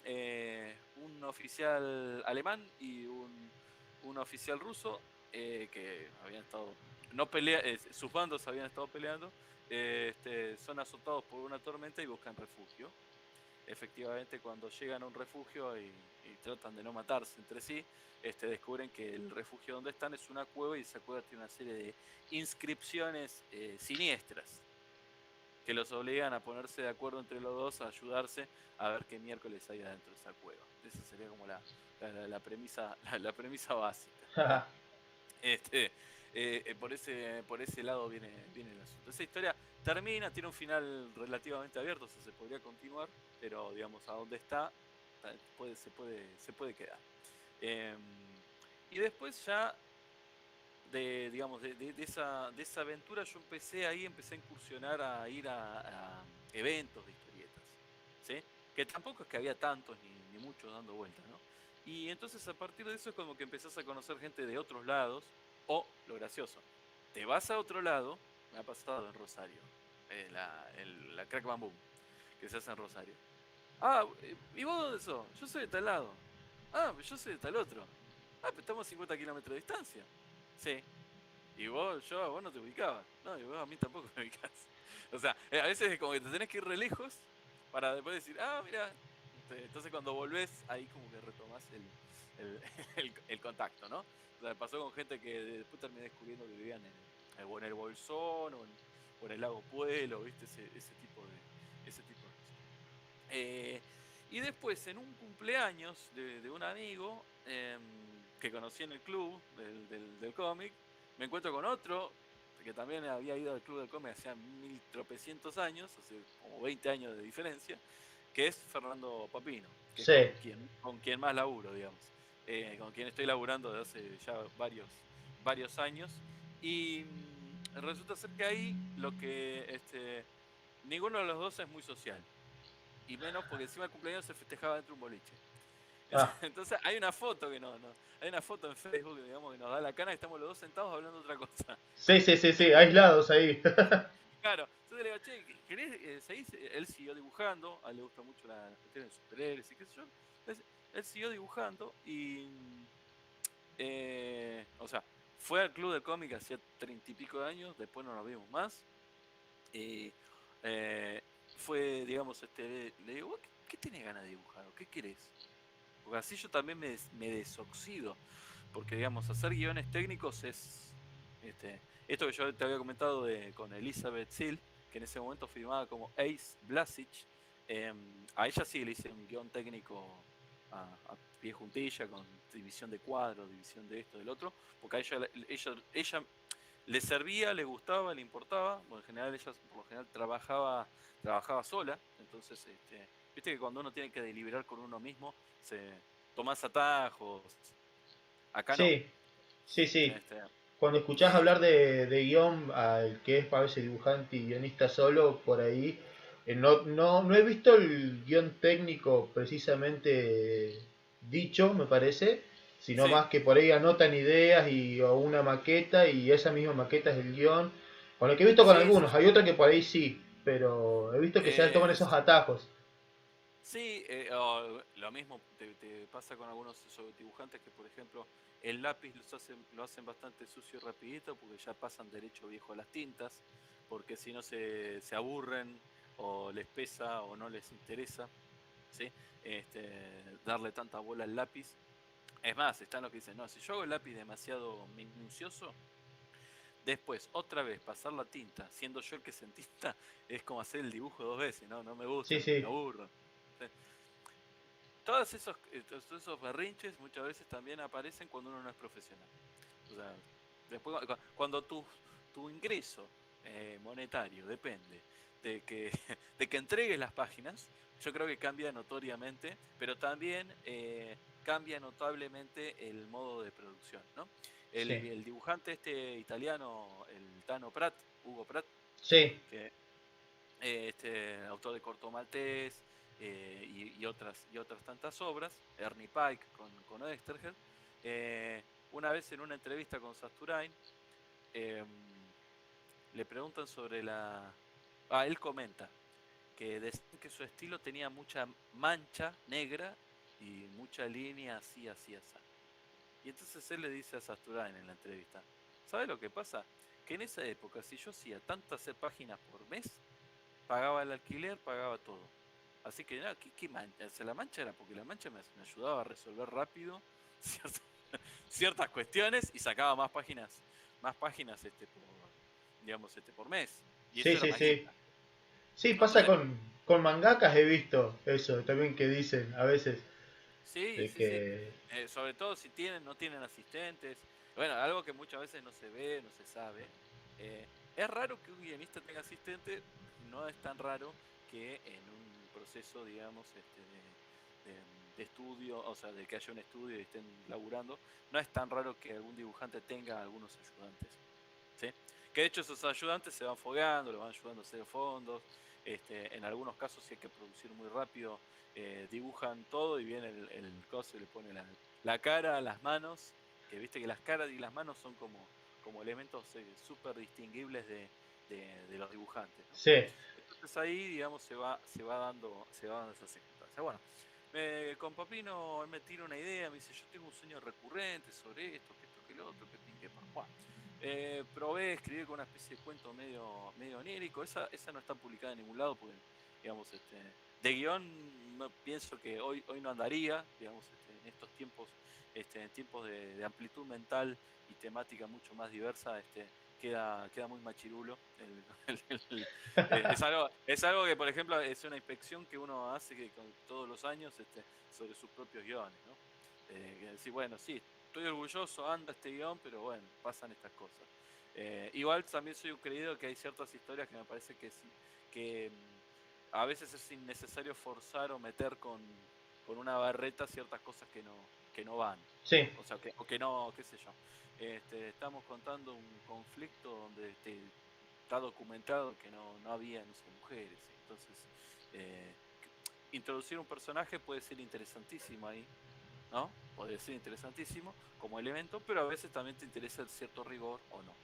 Un oficial alemán y un oficial ruso que habían estado no pelea, sus bandos habían estado peleando, son azotados por una tormenta y buscan refugio. Efectivamente, cuando llegan a un refugio y tratan de no matarse entre sí, descubren que el refugio donde están es una cueva y esa cueva tiene una serie de inscripciones siniestras que los obligan a ponerse de acuerdo entre los dos, a ayudarse a ver qué miércoles hay adentro de esa cueva. Esa sería como la premisa, la premisa básica, ¿no? Por ese lado viene el asunto. Esa historia termina, tiene un final relativamente abierto, o sea, se podría continuar, pero digamos, a donde está, se puede quedar. Eh, y después ya digamos, de esa aventura yo empecé a incursionar a ir a eventos de historietas, ¿sí? Que tampoco es que había tantos ni muchos dando vueltas, ¿no? Y entonces a partir de eso es como que empezás a conocer gente de otros lados, o lo gracioso, te vas a otro lado, me ha pasado en Rosario, la Crack Bamboo, que se hace en Rosario. Ah, ¿y vos dónde sos? Yo soy de tal lado. Ah, yo soy de tal otro. Ah, pero estamos a 50 kilómetros de distancia. Sí. Y vos no te ubicabas. No, y vos a mí tampoco me ubicás. O sea, a veces es como que te tenés que ir re lejos para después decir, ah, mira. Entonces cuando volvés, ahí como que retomás el contacto, ¿no? O sea, pasó con gente que después terminé descubriendo que vivían o en el Bolsón o en el lago Puelo, ¿viste? Ese tipo de cosas. Y después, en un cumpleaños de un amigo que conocí en el club del cómic, me encuentro con otro que también había ido al club del cómic hacía 1300 años, hace como 20 años de diferencia, que es Fernando Papino, que es Sí. con quien más laburo, digamos. Con quien estoy laburando desde hace ya varios años. Y resulta ser que ahí ninguno de los dos es muy social. Y menos porque encima el cumpleaños se festejaba dentro de un boliche. Ah, Entonces hay una foto hay una foto en Facebook, digamos, que nos da la cana y estamos los dos sentados hablando de otra cosa. sí, sí, sí, sí, aislados ahí. Claro, entonces le digo, che, ¿querés seguir? Él siguió dibujando, a él le gusta mucho las cuestiones de superhéroes y qué sé yo. Entonces, él siguió dibujando y, o sea, fue al club de cómic hacía 30 y pico de años, después no nos vimos más. Y fue, digamos, le digo, ¿vos qué tenés ganas de dibujar? ¿O qué querés? Porque así yo también me desoxido. Porque, digamos, hacer guiones técnicos es. Esto que yo te había comentado con Elizabeth Seal, que en ese momento firmaba como Ace Blasich. A ella sí le hice un guión técnico a pie juntilla, con división de cuadros, división de esto, del otro, porque a ella le servía, le gustaba, le importaba. Bueno, en general ella por lo general trabajaba sola, entonces viste que cuando uno tiene que deliberar con uno mismo, se tomás atajos. Acá no. Sí, sí, sí. Este, Cuando escuchás y hablar de guión, al que es a veces dibujante y guionista solo, por ahí, no he visto el guión técnico precisamente dicho, me parece, sino sí, más que por ahí anotan ideas o una maqueta y esa misma maqueta es el guión. Con lo que he visto con sí, sí, algunos, sí. hay otros que por ahí sí, pero he visto que se toman Eh, esos atajos. Sí, lo mismo te pasa con algunos esos dibujantes que, por ejemplo, el lápiz lo hacen bastante sucio y rapidito porque ya pasan derecho viejo a las tintas, porque si no se aburren o les pesa o no les interesa, ¿sí? Darle tanta bola al lápiz. Es más, están los que dicen, no, si yo hago el lápiz demasiado minucioso, después otra vez pasar la tinta, siendo yo el que se entinta, es como hacer el dibujo dos veces, ¿no? No me gusta, Sí, me sí. aburro. ¿Sí? Todos esos berrinches muchas veces también aparecen cuando uno no es profesional. O sea, después cuando tu ingreso monetario depende de que, de que entregues las páginas, yo creo que cambia notoriamente, pero también cambia notablemente el modo de producción, ¿no? Sí, El dibujante italiano, el Tano Prat, Hugo Pratt, sí, que autor de Corto Maltés y otras tantas obras, Ernie Pike con Oesterheld, una vez en una entrevista con Sasturain, eh, le preguntan sobre la... Ah, él comenta que decían que su estilo tenía mucha mancha negra y mucha línea así, así, así. Y entonces él le dice a Sasturain en la entrevista, ¿sabe lo que pasa? Que en esa época, si yo hacía tantas páginas por mes, pagaba el alquiler, pagaba todo. Así que, nada, ¿qué mancha? O sea, la mancha era porque la mancha me ayudaba a resolver rápido ciertas, ciertas cuestiones y sacaba más páginas digamos, por mes. Y sí, eso era sí, más sí. guita, Sí, ¿no? pasa Entonces, con mangakas, he visto eso también que dicen a veces, sí, de sí, sí. que... Sobre todo si no tienen asistentes. Bueno, algo que muchas veces no se ve, no se sabe. Es raro que un guionista tenga asistente, no es tan raro que en un proceso, digamos, de, de estudio, o sea, de que haya un estudio y estén laburando, no es tan raro que algún dibujante tenga algunos ayudantes. ¿Sí? Que de hecho esos ayudantes se van fogueando, lo van ayudando a hacer fondos. En algunos casos, si hay que producir muy rápido, dibujan todo y viene el coso y le pone la cara, las manos, que viste que las caras y las manos son como elementos súper distinguibles de los dibujantes, ¿no? Sí, Entonces ahí, digamos, se va dando esa circunstancia. Bueno, con Papino él me tira una idea, me dice, yo tengo un sueño recurrente sobre esto, que lo otro, que pin, que pan. Bueno, probé escribir con una especie de cuento medio onírico, esa no está publicada en ningún lado, porque, digamos, de guión pienso que hoy no andaría, digamos, en estos tiempos, en tiempos de amplitud mental y temática mucho más diversa, queda muy machirulo. Es algo que, por ejemplo, es una inspección que uno hace todos los años sobre sus propios guiones, ¿no? Que decir, bueno, sí, estoy orgulloso, anda este guión, pero bueno, pasan estas cosas. Igual también soy un creído que hay ciertas historias que me parece que a veces es innecesario forzar o meter con una barreta ciertas cosas que no van. sí, O sea, o que no, qué sé yo. Estamos contando un conflicto donde está documentado que no había, no sé, mujeres. Entonces, eh, introducir un personaje puede ser interesantísimo ahí, ¿no? Puede ser interesantísimo como elemento, pero a veces también te interesa cierto rigor o no.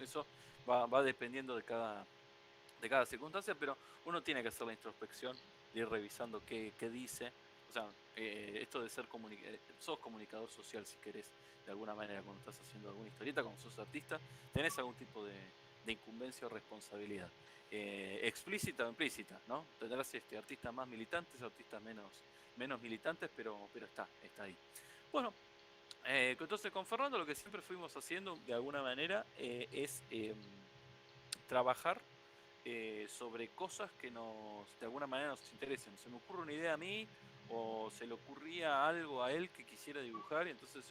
Eso va dependiendo de cada circunstancia, pero uno tiene que hacer la introspección de ir revisando qué dice O sea, esto de ser sos comunicador social, si querés, de alguna manera, cuando estás haciendo alguna historieta, cuando sos artista, tenés algún tipo de incumbencia o responsabilidad. Explícita o implícita, ¿no? Tendrás artistas más militantes, artistas menos militantes, pero está ahí. Bueno, entonces con Fernando lo que siempre fuimos haciendo de alguna manera es trabajar sobre cosas que de alguna manera nos interesen. Se me ocurre una idea a mí o se le ocurría algo a él que quisiera dibujar y entonces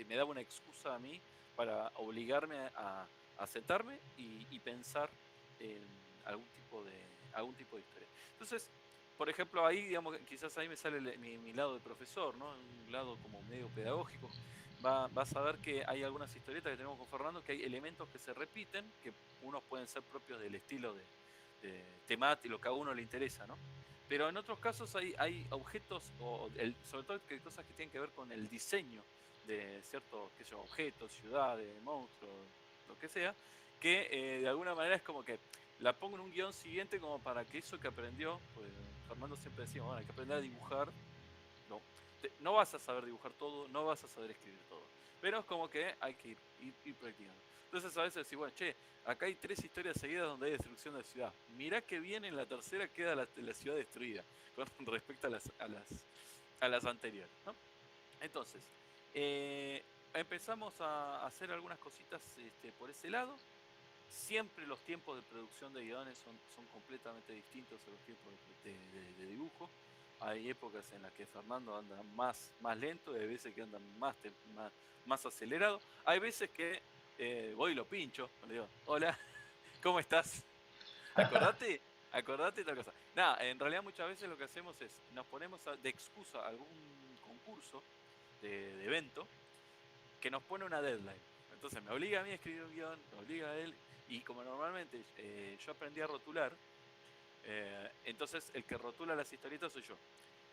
me daba una excusa a mí para obligarme a sentarme y pensar en algún tipo de historia. Entonces, por ejemplo, ahí, digamos, quizás ahí me sale mi lado de profesor, ¿no? Un lado como medio pedagógico. Vas a ver que hay algunas historietas que tenemos con Fernando, que hay elementos que se repiten, que unos pueden ser propios del estilo de temático, lo que a uno le interesa, ¿no? Pero en otros casos hay objetos, sobre todo que cosas que tienen que ver con el diseño de ciertos, qué sé yo, objetos, ciudades, monstruos, lo que sea, que de alguna manera es como que la pongo en un guión siguiente como para que eso que aprendió, pues Fernando siempre decía, bueno, hay que aprender a dibujar, no, no vas a saber dibujar todo, no vas a saber escribir todo, pero es como que hay que ir practicando. Entonces a veces decís, bueno, che, acá hay 3 historias seguidas donde hay destrucción de ciudad. Mirá que bien en la tercera queda la ciudad destruida con respecto a las anteriores, ¿no? Entonces, empezamos a hacer algunas cositas por ese lado. Siempre los tiempos de producción de guiones son completamente distintos a los tiempos de dibujo. Hay épocas en las que Fernando anda más lento y hay veces que anda más acelerado. Hay veces que voy y lo pincho, le digo, hola, ¿cómo estás? Acordate, acordate tal cosa. Nada, en realidad muchas veces lo que hacemos es, nos ponemos de excusa algún concurso de evento que nos pone una deadline. Entonces me obliga a mí a escribir un guión, me obliga a él, y como normalmente yo aprendí a rotular, entonces el que rotula las historietas soy yo.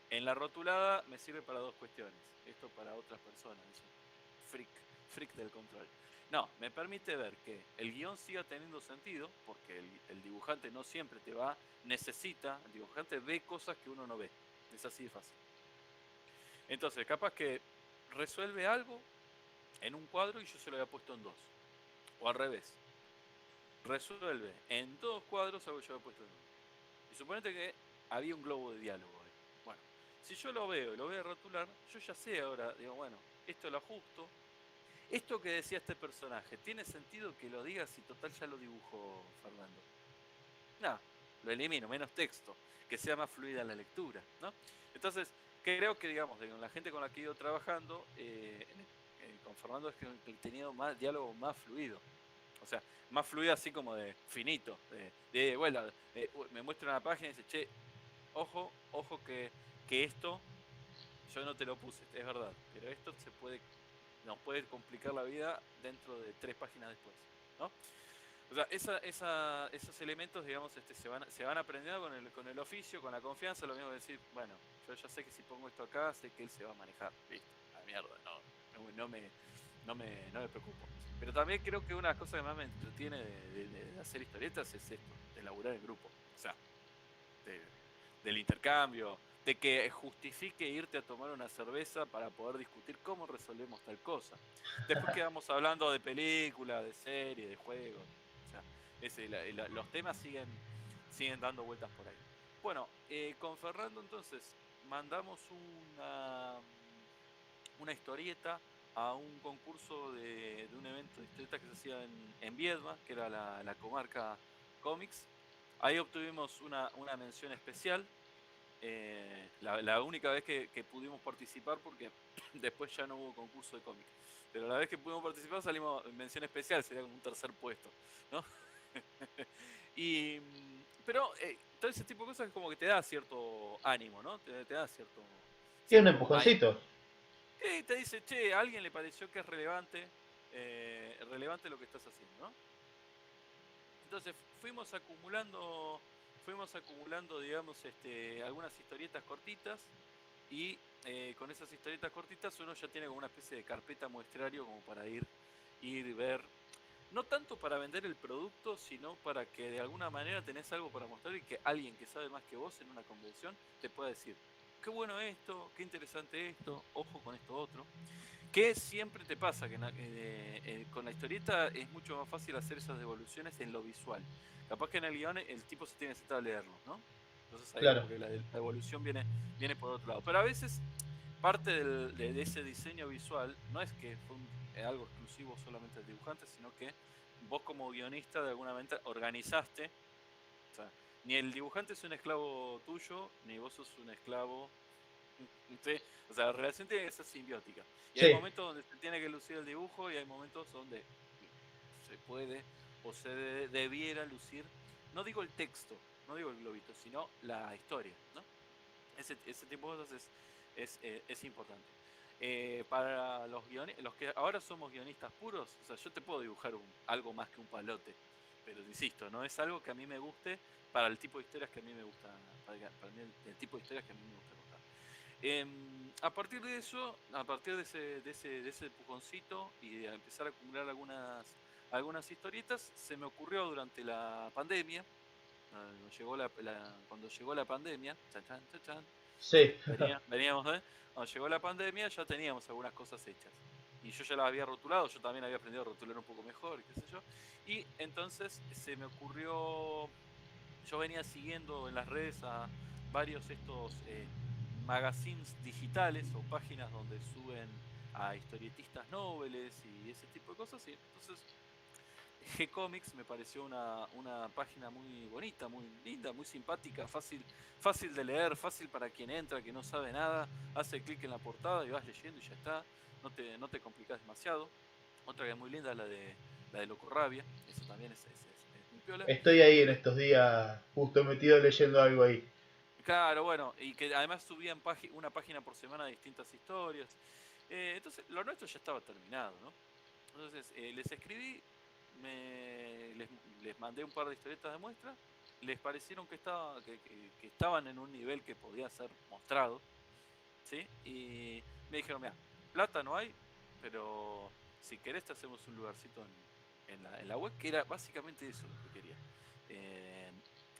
En la rotulada me sirve para 2 cuestiones. Esto para otras personas, es un freak del control. No, me permite ver que el guión siga teniendo sentido, porque el dibujante no siempre el dibujante ve cosas que uno no ve. Es así de fácil. Entonces, capaz que resuelve algo en un cuadro y yo se lo había puesto en 2. O al revés. Resuelve en 2 cuadros algo que yo había puesto en 1. Y suponete que había un globo de diálogo ahí. Bueno, si yo lo veo y lo voy a rotular, yo ya sé ahora, digo, bueno, esto lo ajusto. Esto que decía este personaje, ¿tiene sentido que lo diga si total ya lo dibujó Fernando? No, lo elimino, menos texto, que sea más fluida la lectura, ¿no? Entonces, creo que, digamos, con la gente con la que he ido trabajando, con Fernando es que he tenido más diálogo más fluido. O sea, más fluido así como de finito. Bueno, me muestra una página y dice, che, ojo que esto yo no te lo puse, es verdad, pero esto nos puede complicar la vida dentro de 3 páginas después, ¿no? O sea, esos elementos, digamos, se van aprendiendo con el oficio, con la confianza, lo mismo que decir, bueno, yo ya sé que si pongo esto acá, sé que él se va a manejar, listo, a la mierda, no me preocupo. Pero también creo que una de las cosas que más me entretiene de hacer historietas es esto, de laburar en grupo, o sea, de- del intercambio, de que justifique irte a tomar una cerveza para poder discutir cómo resolvemos tal cosa. Después quedamos hablando de películas, de series, de juegos. O sea, los temas siguen dando vueltas por ahí. Bueno, con Fernando entonces mandamos una historieta a un concurso de un evento de historietas que se hacía en Viedma, que era la comarca Comics. Ahí obtuvimos una mención especial, la única vez que pudimos participar, porque después ya no hubo concurso de cómic. Pero la vez que pudimos participar salimos en mención especial, sería como un tercer puesto, ¿no? Pero todo ese tipo de cosas es como que te da cierto ánimo, ¿no? Te da Y un cierto aire. empujoncito. Te dice, che, a alguien le pareció que es relevante lo que estás haciendo, ¿no? Entonces fuimos acumulando, digamos, algunas historietas cortitas y con esas historietas cortitas uno ya tiene como una especie de carpeta muestrario como para ir y ver, no tanto para vender el producto, sino para que de alguna manera tenés algo para mostrar y que alguien que sabe más que vos en una convención te pueda decir, qué bueno esto, qué interesante esto, ojo con esto otro. Que siempre te pasa que con la historieta es mucho más fácil hacer esas devoluciones en lo visual. Capaz que en el guión el tipo se tiene que sentar a leerlo, ¿no? Entonces ahí Claro, como que la devolución viene por otro lado. Pero a veces parte de ese diseño visual no es que fue algo exclusivo solamente del dibujante, sino que vos como guionista de alguna manera organizaste. O sea, ni el dibujante es un esclavo tuyo, ni vos sos un esclavo. ¿Sí? O sea, la relación tiene que ser simbiótica. Y hay sí, momentos donde se tiene que lucir el dibujo y hay momentos donde se puede o debiera lucir, no digo el texto, no digo el globito, sino la historia, ¿no? Ese tipo de cosas es importante. Para los que ahora somos guionistas puros, o sea, yo te puedo dibujar algo más que un palote, pero insisto, no es algo que a mí me guste para el tipo de historias que a mí me gusta, para mí el tipo de historias que a mí me gusta contar. A partir de eso, a partir de ese empujoncito y de empezar a acumular algunas historietas, se me ocurrió durante la pandemia, cuando llegó la pandemia, chan, chan, chan, chan, sí. veníamos, cuando llegó la pandemia ya teníamos algunas cosas hechas. Y yo ya las había rotulado, yo también había aprendido a rotular un poco mejor, qué sé yo. Y entonces se me ocurrió, yo venía siguiendo en las redes a varios estos magazines digitales o páginas donde suben a historietistas nobles y ese tipo de cosas. Y entonces G-Comics me pareció una página muy bonita, muy linda, muy simpática, fácil de leer, fácil para quien entra, que no sabe nada, hace clic en la portada y vas leyendo y ya está, no te complicas demasiado. Otra que es muy linda es la de Locorrabia, eso también es muy piola. Estoy ahí en Donde, estos días, justo metido leyendo algo ahí. claro, bueno, y que además subían una página por semana de distintas historias. Entonces, lo nuestro ya estaba terminado, ¿no? Entonces, les escribí, les mandé un par de historietas de muestra, les parecieron que estaban en un nivel que podía ser mostrado, ¿sí? Y me dijeron, mira, plata no hay, pero si querés te hacemos un lugarcito en la web, que era básicamente eso lo que quería. Eh,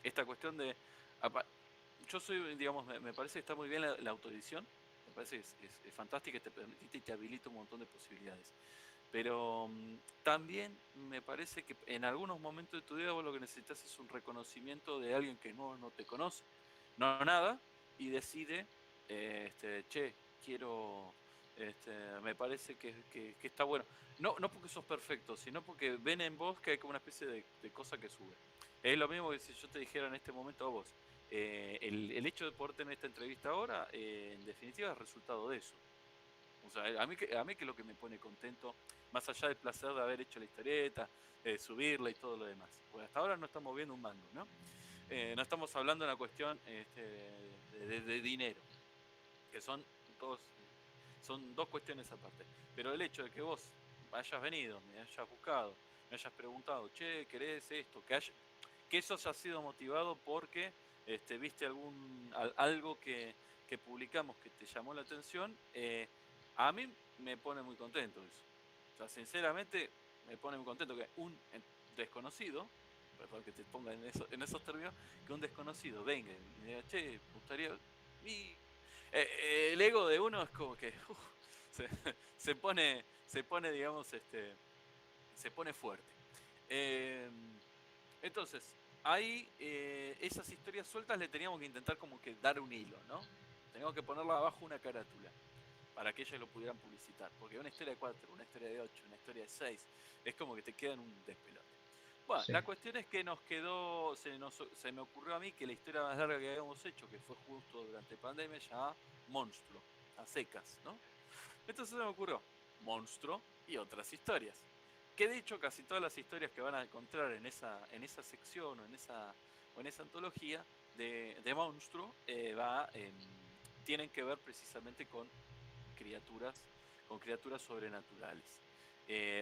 esta cuestión de... Yo soy, digamos, me parece que está muy bien la autoedición, me parece que es fantástica y te permite y te habilita un montón de posibilidades. Pero también me parece que en algunos momentos de tu vida vos lo que necesitas es un reconocimiento de alguien que no te conoce, no nada, y decide, che, quiero, me parece que está bueno. No porque sos perfecto, sino porque ven en vos que hay como una especie de cosa que sube. Es lo mismo que si yo te dijera en este momento a vos, el hecho de poder tener esta entrevista ahora, en definitiva, es resultado de eso. O sea, a mí que es lo que me pone contento, más allá del placer de haber hecho la historieta, subirla y todo lo demás. Pues hasta ahora no estamos viendo un mango, ¿no? No estamos hablando de una cuestión de dinero, que son dos cuestiones aparte. Pero el hecho de que vos hayas venido, me hayas buscado, me hayas preguntado, che, ¿querés esto? Que eso haya sido motivado porque viste algo que publicamos que te llamó la atención, a mí me pone muy contento eso. O sea, sinceramente, me pone muy contento que un desconocido, perdón que te ponga en esos términos, que un desconocido venga y me diga, che, me gustaría... Y el ego de uno es como que se, se pone, digamos, se pone fuerte. Eh, entonces, ahí esas historias sueltas le teníamos que intentar como que dar un hilo, ¿no? Teníamos que ponerla abajo una carátula para que ellos lo pudieran publicitar. Porque una historia de 4, una historia de 8, una historia de 6, es como que te quedan un despelote. Bueno, Sí. la cuestión es que nos quedó, se me ocurrió a mí que la historia más larga que habíamos hecho, que fue justo durante pandemia, se llamaba Monstruo, a secas, ¿no? Entonces se me ocurrió Monstruo y otras historias. Que de hecho casi todas las historias que van a encontrar en esa sección o en esa antología de Monstruo tienen que ver precisamente criaturas, con criaturas sobrenaturales.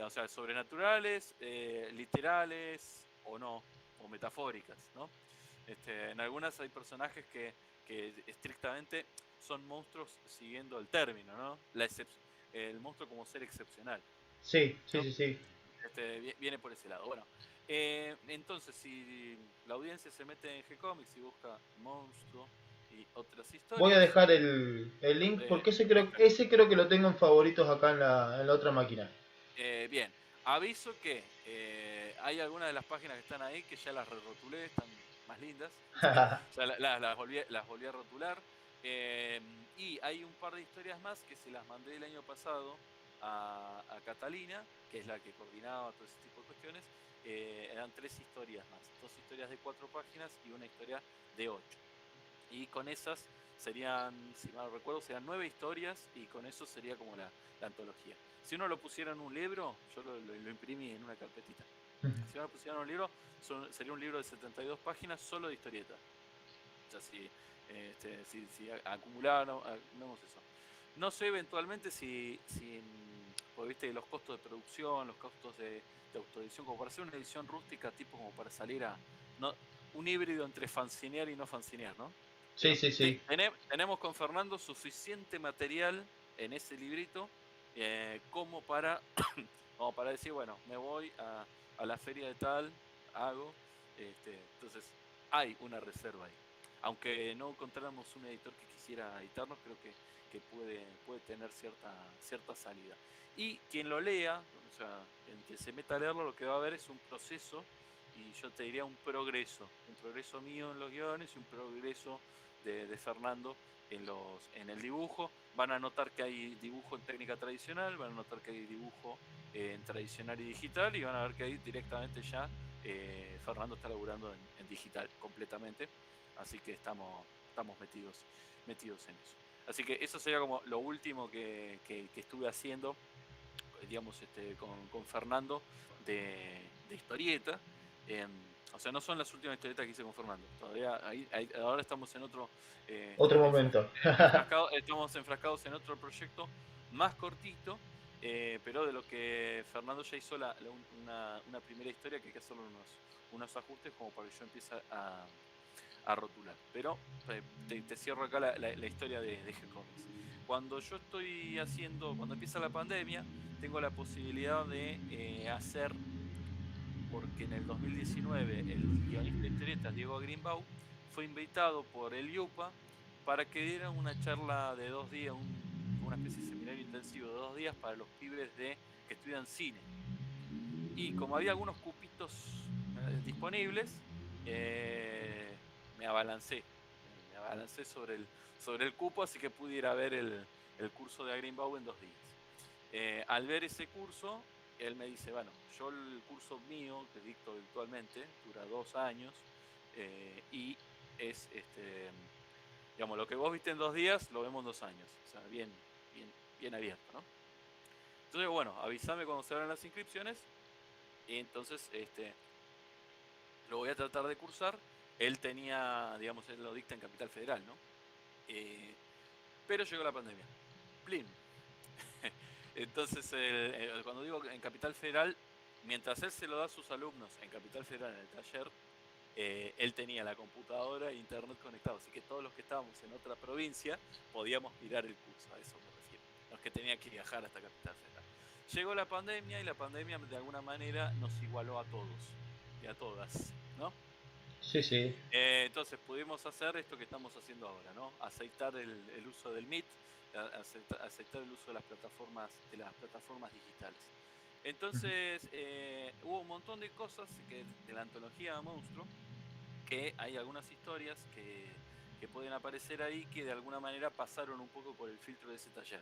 O sea, sobrenaturales, literales o no, o metafóricas, ¿no? En algunas hay personajes que estrictamente son monstruos siguiendo el término, ¿no? El monstruo como ser excepcional, Sí, sí, ¿no? sí, sí. Viene por ese lado. Bueno, entonces si la audiencia se mete en G-Comics y busca monstruo y otras Voy a historias. dejar el link porque Perfecto. ese creo que lo tengo en favoritos acá en la otra máquina. Bien, aviso que hay algunas de las páginas que están ahí que ya las rotulé, están más lindas, ya las volví a rotular. Y hay un par de historias más que se las mandé el año pasado a Catalina, que es la que coordinaba todo ese tipo de cuestiones. Eran 3 historias más, 2 historias de 4 páginas y una historia de 8. Y con esas serían, si mal no recuerdo, serían 9 historias y con eso sería como la antología. Si uno lo pusiera en un libro, yo lo imprimí en una carpetita. Si uno lo pusiera en un libro, sería un libro de 72 páginas solo de historieta. O sea, si acumulamos eso. No sé eventualmente porque viste los costos de producción, los costos de autoedición, como para hacer una edición rústica, tipo como para salir no, un híbrido entre fanzinear y no fanzinear, ¿no? Sí, Pero sí, sí. tenemos con Fernando suficiente material en ese librito como como para decir, bueno, me voy a la feria de tal, hago, entonces hay una reserva ahí. Aunque no encontráramos un editor que quisiera editarnos, creo que puede tener cierta salida. Y quien lo lea, o sea, quien se meta a leerlo, lo que va a ver es un proceso y yo te diría un progreso mío en los guiones y un progreso de Fernando en el dibujo. Van a notar que hay dibujo en técnica tradicional, van a notar que hay dibujo en tradicional y digital y van a ver que ahí directamente ya Fernando está laburando en digital completamente, así que estamos metidos en eso. Así que eso sería como lo último que estuve haciendo, digamos, con Fernando de historieta. O sea, no son las últimas historietas que hice con Fernando. Todavía ahora estamos en otro, Otro momento. estamos enfrascados en otro proyecto más cortito, pero de lo que Fernando ya hizo una primera historia que hay que hacerle unos ajustes como para que yo empiece a rotular. Pero te cierro acá la historia de G-Comics. Cuando empieza la pandemia, tengo la posibilidad de hacer, porque en el 2019 el guionista de historietas Diego Greenbaum fue invitado por el IUPA para que diera una charla de 2 días, una especie de seminario intensivo de 2 días para los pibes que estudian cine. Y como había algunos cupitos disponibles, me abalancé. Me abalancé sobre el cupo, así que pude ir a ver el curso de Greenbaum en 2 días. Al ver ese curso, él me dice, bueno, yo el curso mío, que dicto virtualmente, dura 2 años, y es, digamos, lo que vos viste en 2 días, lo vemos en 2 años. O sea, bien abierto, ¿no? Entonces, bueno, avísame cuando se abran las inscripciones, y entonces, lo voy a tratar de cursar. Él digamos, él lo dicta en Capital Federal, ¿no? Eh, pero llegó la pandemia. Plin. Entonces, cuando digo en Capital Federal, mientras él se lo da a sus alumnos en Capital Federal en el taller, él tenía la computadora e internet conectado, así que todos los que estábamos en otra provincia podíamos mirar el curso, a eso me refiero, los que tenían que viajar hasta Capital Federal. Llegó la pandemia y la pandemia de alguna manera nos igualó a todos y a todas, ¿no? Sí, sí. Entonces pudimos hacer esto que estamos haciendo ahora, ¿no? Aceitar el uso del Meet, aceitar el uso de las plataformas digitales. Entonces, hubo un montón de cosas de la antología Monstruo, que hay algunas historias que pueden aparecer ahí que de alguna manera pasaron un poco por el filtro de ese taller.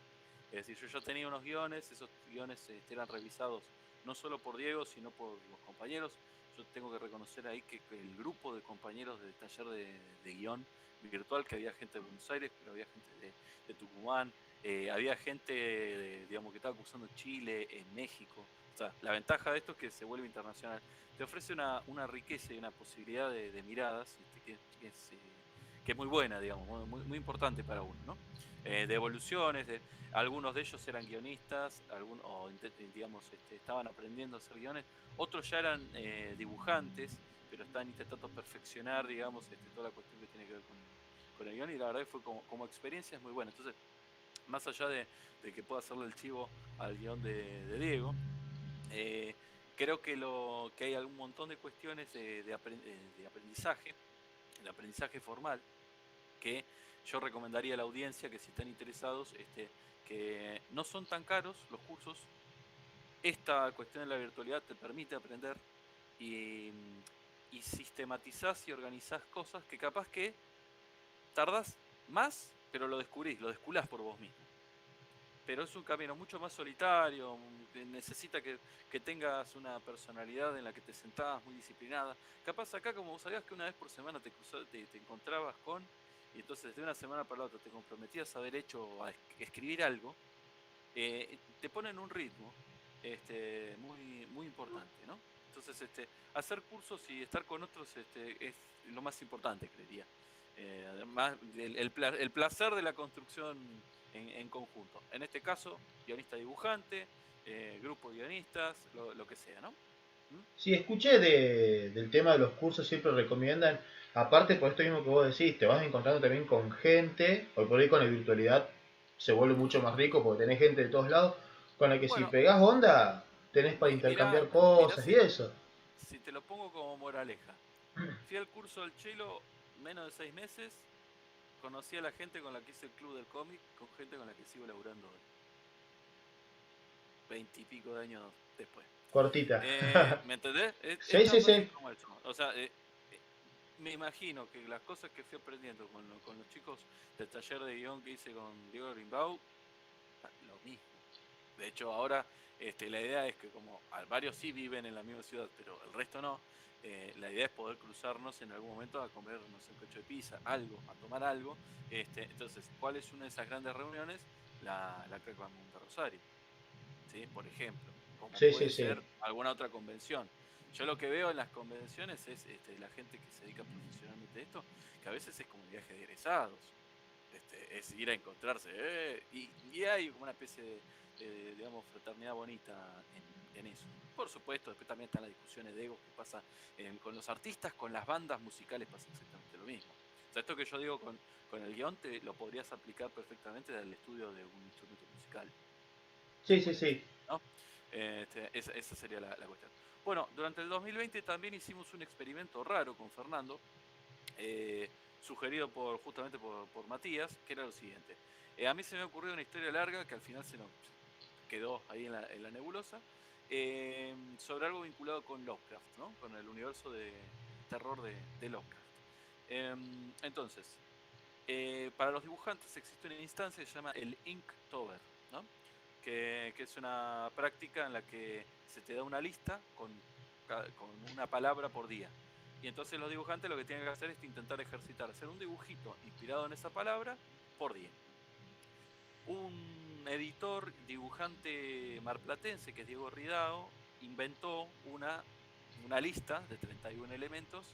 Es decir, yo ya tenía unos guiones, esos guiones eran revisados no solo por Diego, sino por los compañeros. Yo tengo que reconocer ahí que el grupo de compañeros del taller de guión virtual, que había gente de Buenos Aires, pero había gente de Tucumán, había gente, digamos, que estaba cursando en Chile, en México. O sea, la ventaja de esto es que se vuelve internacional. Te ofrece una riqueza y una posibilidad de miradas que es muy buena, digamos, muy importante para uno, ¿no? De evoluciones, algunos de ellos eran guionistas, digamos, estaban aprendiendo a hacer guiones, otros ya eran dibujantes, pero están intentando perfeccionar, digamos, toda la cuestión que tiene que ver con el guión, y la verdad que fue como experiencia es muy buena. Entonces, más allá de que pueda hacerle el chivo al guión de Diego, eh, creo que hay un montón de cuestiones de aprendizaje, de aprendizaje formal, que yo recomendaría a la audiencia que si están interesados, que no son tan caros los cursos. Esta cuestión de la virtualidad te permite aprender y, y sistematizás y organizás cosas que capaz que tardás más, pero lo desculás por vos mismo. Pero es un camino mucho más solitario, que necesita que tengas una personalidad en la que te sentás muy disciplinada. Capaz acá, como vos sabías que una vez por semana te encontrabas con, y entonces de una semana para la otra te comprometías a haber hecho, a escribir algo, te ponen un ritmo muy, muy importante, ¿no? Entonces, hacer cursos y estar con otros es lo más importante, creería. Además, el placer de la construcción en conjunto. En este caso, guionista dibujante, grupo de guionistas, lo que sea, ¿no? ¿Mm? Sí, escuché del tema de los cursos, siempre recomiendan, aparte por esto mismo que vos decís, te vas encontrando también con gente, hoy por hoy con la virtualidad se vuelve mucho más rico porque tenés gente de todos lados, con la que si Bueno, pegás onda, tenés para mirá, intercambiar mirá cosas y eso. si te lo pongo como moraleja. Fui al curso del Chelo menos de 6 meses, conocí a la gente con la que hice el club del cómic, con gente con la que sigo laburando hoy, 20 y pico de años después. Cortita. ¿Me entendés? Es Sí, tan sí, fácil sí. como eso. O sea, me imagino que las cosas que fui aprendiendo con los chicos del taller de guión que hice con Diego Rimbaud, lo mismo. De hecho, ahora la idea es que como varios sí viven en la misma ciudad, pero el resto no, la idea es poder cruzarnos en algún momento a comer, no sé, un cacho de pizza, algo, a tomar algo. Entonces, ¿cuál es una de esas grandes reuniones? La Crackback de Rosario, ¿sí? Por ejemplo, como Sí, sí, puede sí. ser alguna otra convención. Yo lo que veo en las convenciones es la gente que se dedica profesionalmente a esto, que a veces es como un viaje de egresados. Es ir a encontrarse, y hay una especie digamos, fraternidad bonita en eso. Por supuesto, después también están las discusiones de egos que pasa con los artistas, con las bandas musicales pasa exactamente lo mismo. O sea, esto que yo digo con el guión te lo podrías aplicar perfectamente al estudio de un instrumento musical, te Sí, sí, cuento, sí. ¿no? Esa sería la cuestión. Bueno, durante el 2020 también hicimos un experimento raro con Fernando, eh, sugerido justamente por Matías, que era lo siguiente. A mí se me ocurrió una historia larga que al final se nos quedó ahí en la nebulosa, sobre algo vinculado con Lovecraft, ¿no? Con el universo de terror de Lovecraft. Entonces, para los dibujantes existe una instancia que se llama el Inktober, ¿no? Que es una práctica en la que se te da una lista con una palabra por día. Y entonces los dibujantes lo que tienen que hacer es intentar ejercitar, hacer un dibujito inspirado en esa palabra por día. Un editor, dibujante marplatense, que es Diego Ridao, inventó una lista de 31 elementos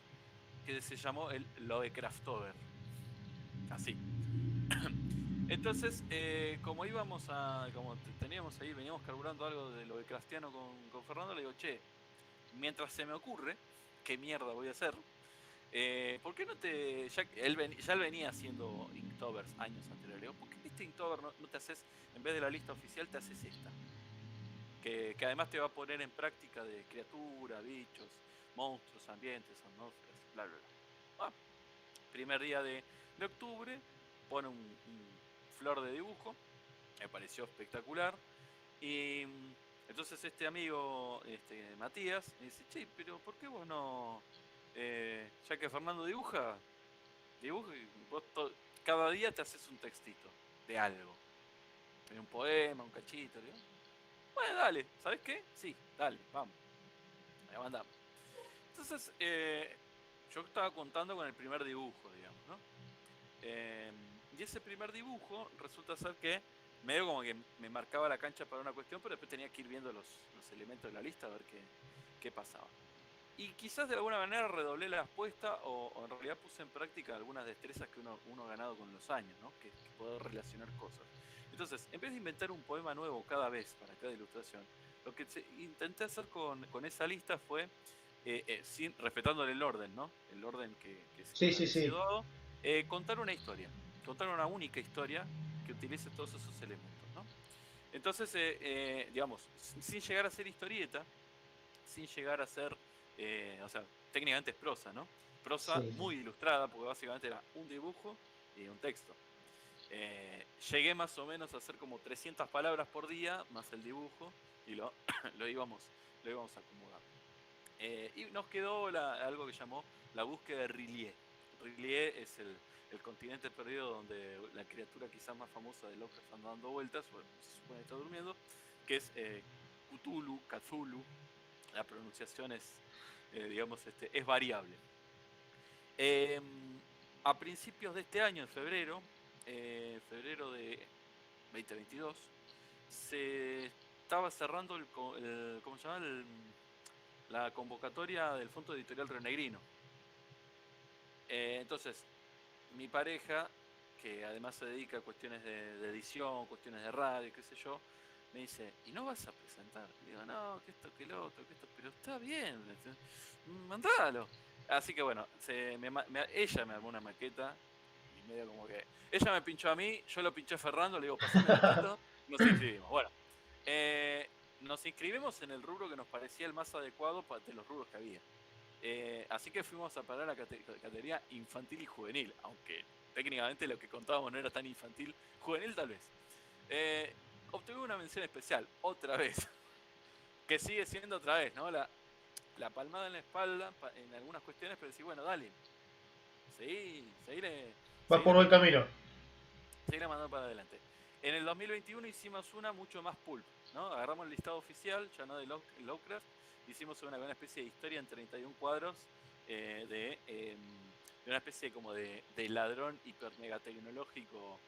que se llamó el Lovecraftober. Así. Entonces, como teníamos ahí, veníamos carburando algo de lo de Crastiano con Fernando, le digo, che, mientras se me ocurre qué mierda voy a hacer, ¿por qué no te. Ya él venía haciendo Inktovers años anteriores, le digo, ¿por qué este Inktober no te haces, en vez de la lista oficial, te haces esta? Que además te va a poner en práctica de criaturas, bichos, monstruos, ambientes, atmósferas, bla, bla, bla. Primer día de octubre, pone un flor de dibujo, me pareció espectacular. Y entonces este amigo, Matías, me dice, che, pero ¿por qué vos no, ya que Fernando dibuja y vos cada día te haces un textito de algo? Un poema, un cachito, digo. Bueno, dale, ¿sabes qué? Sí, dale, vamos, le mandamos. Entonces, yo estaba contando con el primer dibujo, digamos, ¿no? Eh, y ese primer dibujo resulta ser que medio como que me marcaba la cancha para una cuestión, pero después tenía que ir viendo los elementos de la lista a ver qué pasaba. Y quizás de alguna manera redoblé la apuesta o en realidad puse en práctica algunas destrezas que uno ha ganado con los años, ¿no? Que poder relacionar cosas. Entonces, en vez de inventar un poema nuevo cada vez para cada ilustración, lo que intenté hacer con esa lista fue, respetándole el orden, ¿no? El orden que Sí, me sí, había sí. sido dado, contar una historia, contar una única historia que utilice todos esos elementos, ¿no? Entonces, digamos, sin llegar a ser historieta, sin llegar a ser, o sea, técnicamente es prosa, ¿no? Prosa Sí, sí. muy ilustrada, porque básicamente era un dibujo y un texto. Llegué más o menos a hacer como 300 palabras por día, más el dibujo, y lo íbamos acomodando. Y nos quedó algo que llamó la búsqueda de Rillier. Rillier es el continente perdido donde la criatura quizás más famosa de Lovecraft anda dando vueltas, o se supone que está durmiendo, que es Cthulhu. La pronunciación es, digamos, es variable. Eh, a principios de este año, en febrero de 2022, se estaba cerrando ¿cómo se llama? La convocatoria del Fondo Editorial Renegrino. Entonces, mi pareja, que además se dedica a cuestiones de edición, cuestiones de radio, qué sé yo, me dice, ¿y no vas a presentar? Le digo, no, que esto, que lo otro, que esto, pero está bien, mandalo. Así que bueno, ella me armó una maqueta y medio como que... Ella me pinchó a mí, yo lo pinché a Fernando, le digo, pasame datito, nos inscribimos. Bueno, nos inscribimos en el rubro que nos parecía el más adecuado de los rubros que había. Así que fuimos a parar a la categoría infantil y juvenil, aunque técnicamente lo que contábamos no era tan infantil, juvenil tal vez. Obtuve una mención especial, otra vez, que sigue siendo otra vez, ¿no? La palmada en la espalda en algunas cuestiones, pero decir, bueno, dale, Vas por buen camino. seguirle mandando para adelante. En el 2021 hicimos una mucho más pulp, ¿no? Agarramos el listado oficial, ya no de Lovecraft, hicimos una especie de historia en 31 cuadros de una especie como de ladrón hiper mega tecnológico,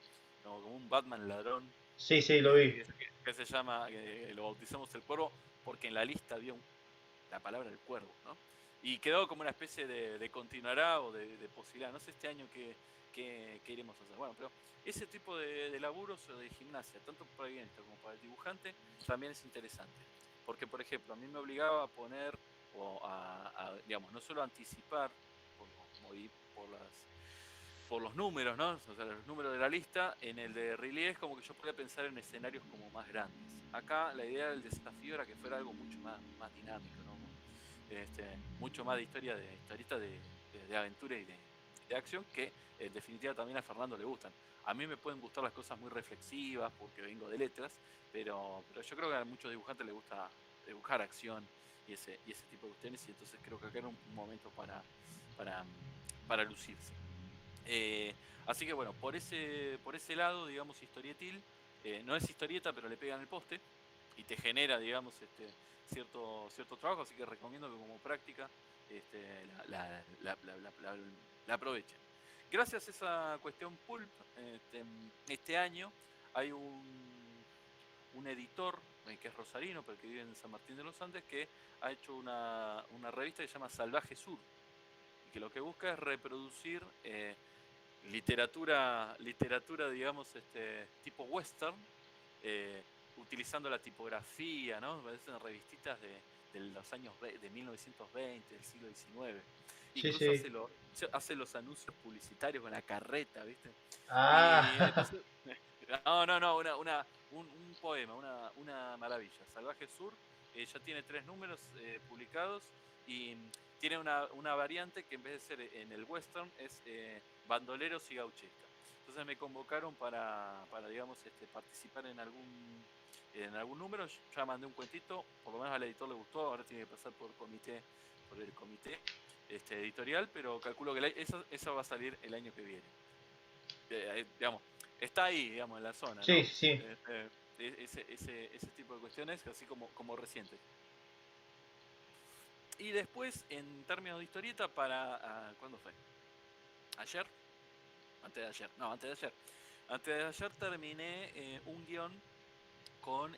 como un Batman ladrón, Sí, sí, lo vi. que se llama, que lo bautizamos el Cuervo, porque en la lista había la palabra el Cuervo, ¿no? Y quedó como una especie de continuará o de posibilidad. No sé este año qué iremos a hacer. Bueno, pero ese tipo de laburos o de gimnasia, tanto para el guionista como para el dibujante, también es interesante. Porque, por ejemplo, a mí me obligaba a poner, o digamos, no solo a anticipar por los números, ¿no? O sea, los números de la lista. En el de Riley es como que yo podía pensar en escenarios como más grandes. Acá la idea del desafío era que fuera algo mucho más dinámico, ¿no? Mucho más de historieta de aventura y de acción, que en definitiva también a Fernando le gustan. A mí me pueden gustar las cosas muy reflexivas porque vengo de letras, pero yo creo que a muchos dibujantes les gusta dibujar acción y ese tipo de cuestiones, y entonces creo que acá era un momento para lucirse. Así que bueno, por ese lado, digamos, historietil, no es historieta, pero le pegan el poste y te genera, digamos, cierto trabajo, así que recomiendo que como práctica la aprovechen. Gracias a esa cuestión pulp, este año hay un editor que es rosarino, pero que vive en San Martín de los Andes, que ha hecho una revista que se llama Salvaje Sur, y que lo que busca es reproducir literatura, digamos, tipo western, eh, utilizando la tipografía, ¿no? Parecen revistitas de los años de 1920, del siglo XIX. Sí, Incluso sí. hace los anuncios publicitarios con la carreta, ¿viste? Y Ah, entonces, un poema, una maravilla. Salvaje Sur ya tiene 3 números publicados, y tiene una variante que en vez de ser en el western es bandoleros y gauchesca. Entonces me convocaron para digamos, participar en algún número. Ya mandé un cuentito, por lo menos al editor le gustó, ahora tiene que pasar por el comité editorial, pero calculo que esa va a salir el año que viene. Digamos, está ahí, digamos, en la zona, sí, ¿no? sí. Ese tipo de cuestiones, así como recientes. Y después, en términos de historieta, ¿cuándo fue? ¿Ayer? Antes de ayer. No, antes de ayer. Antes de ayer terminé un guión con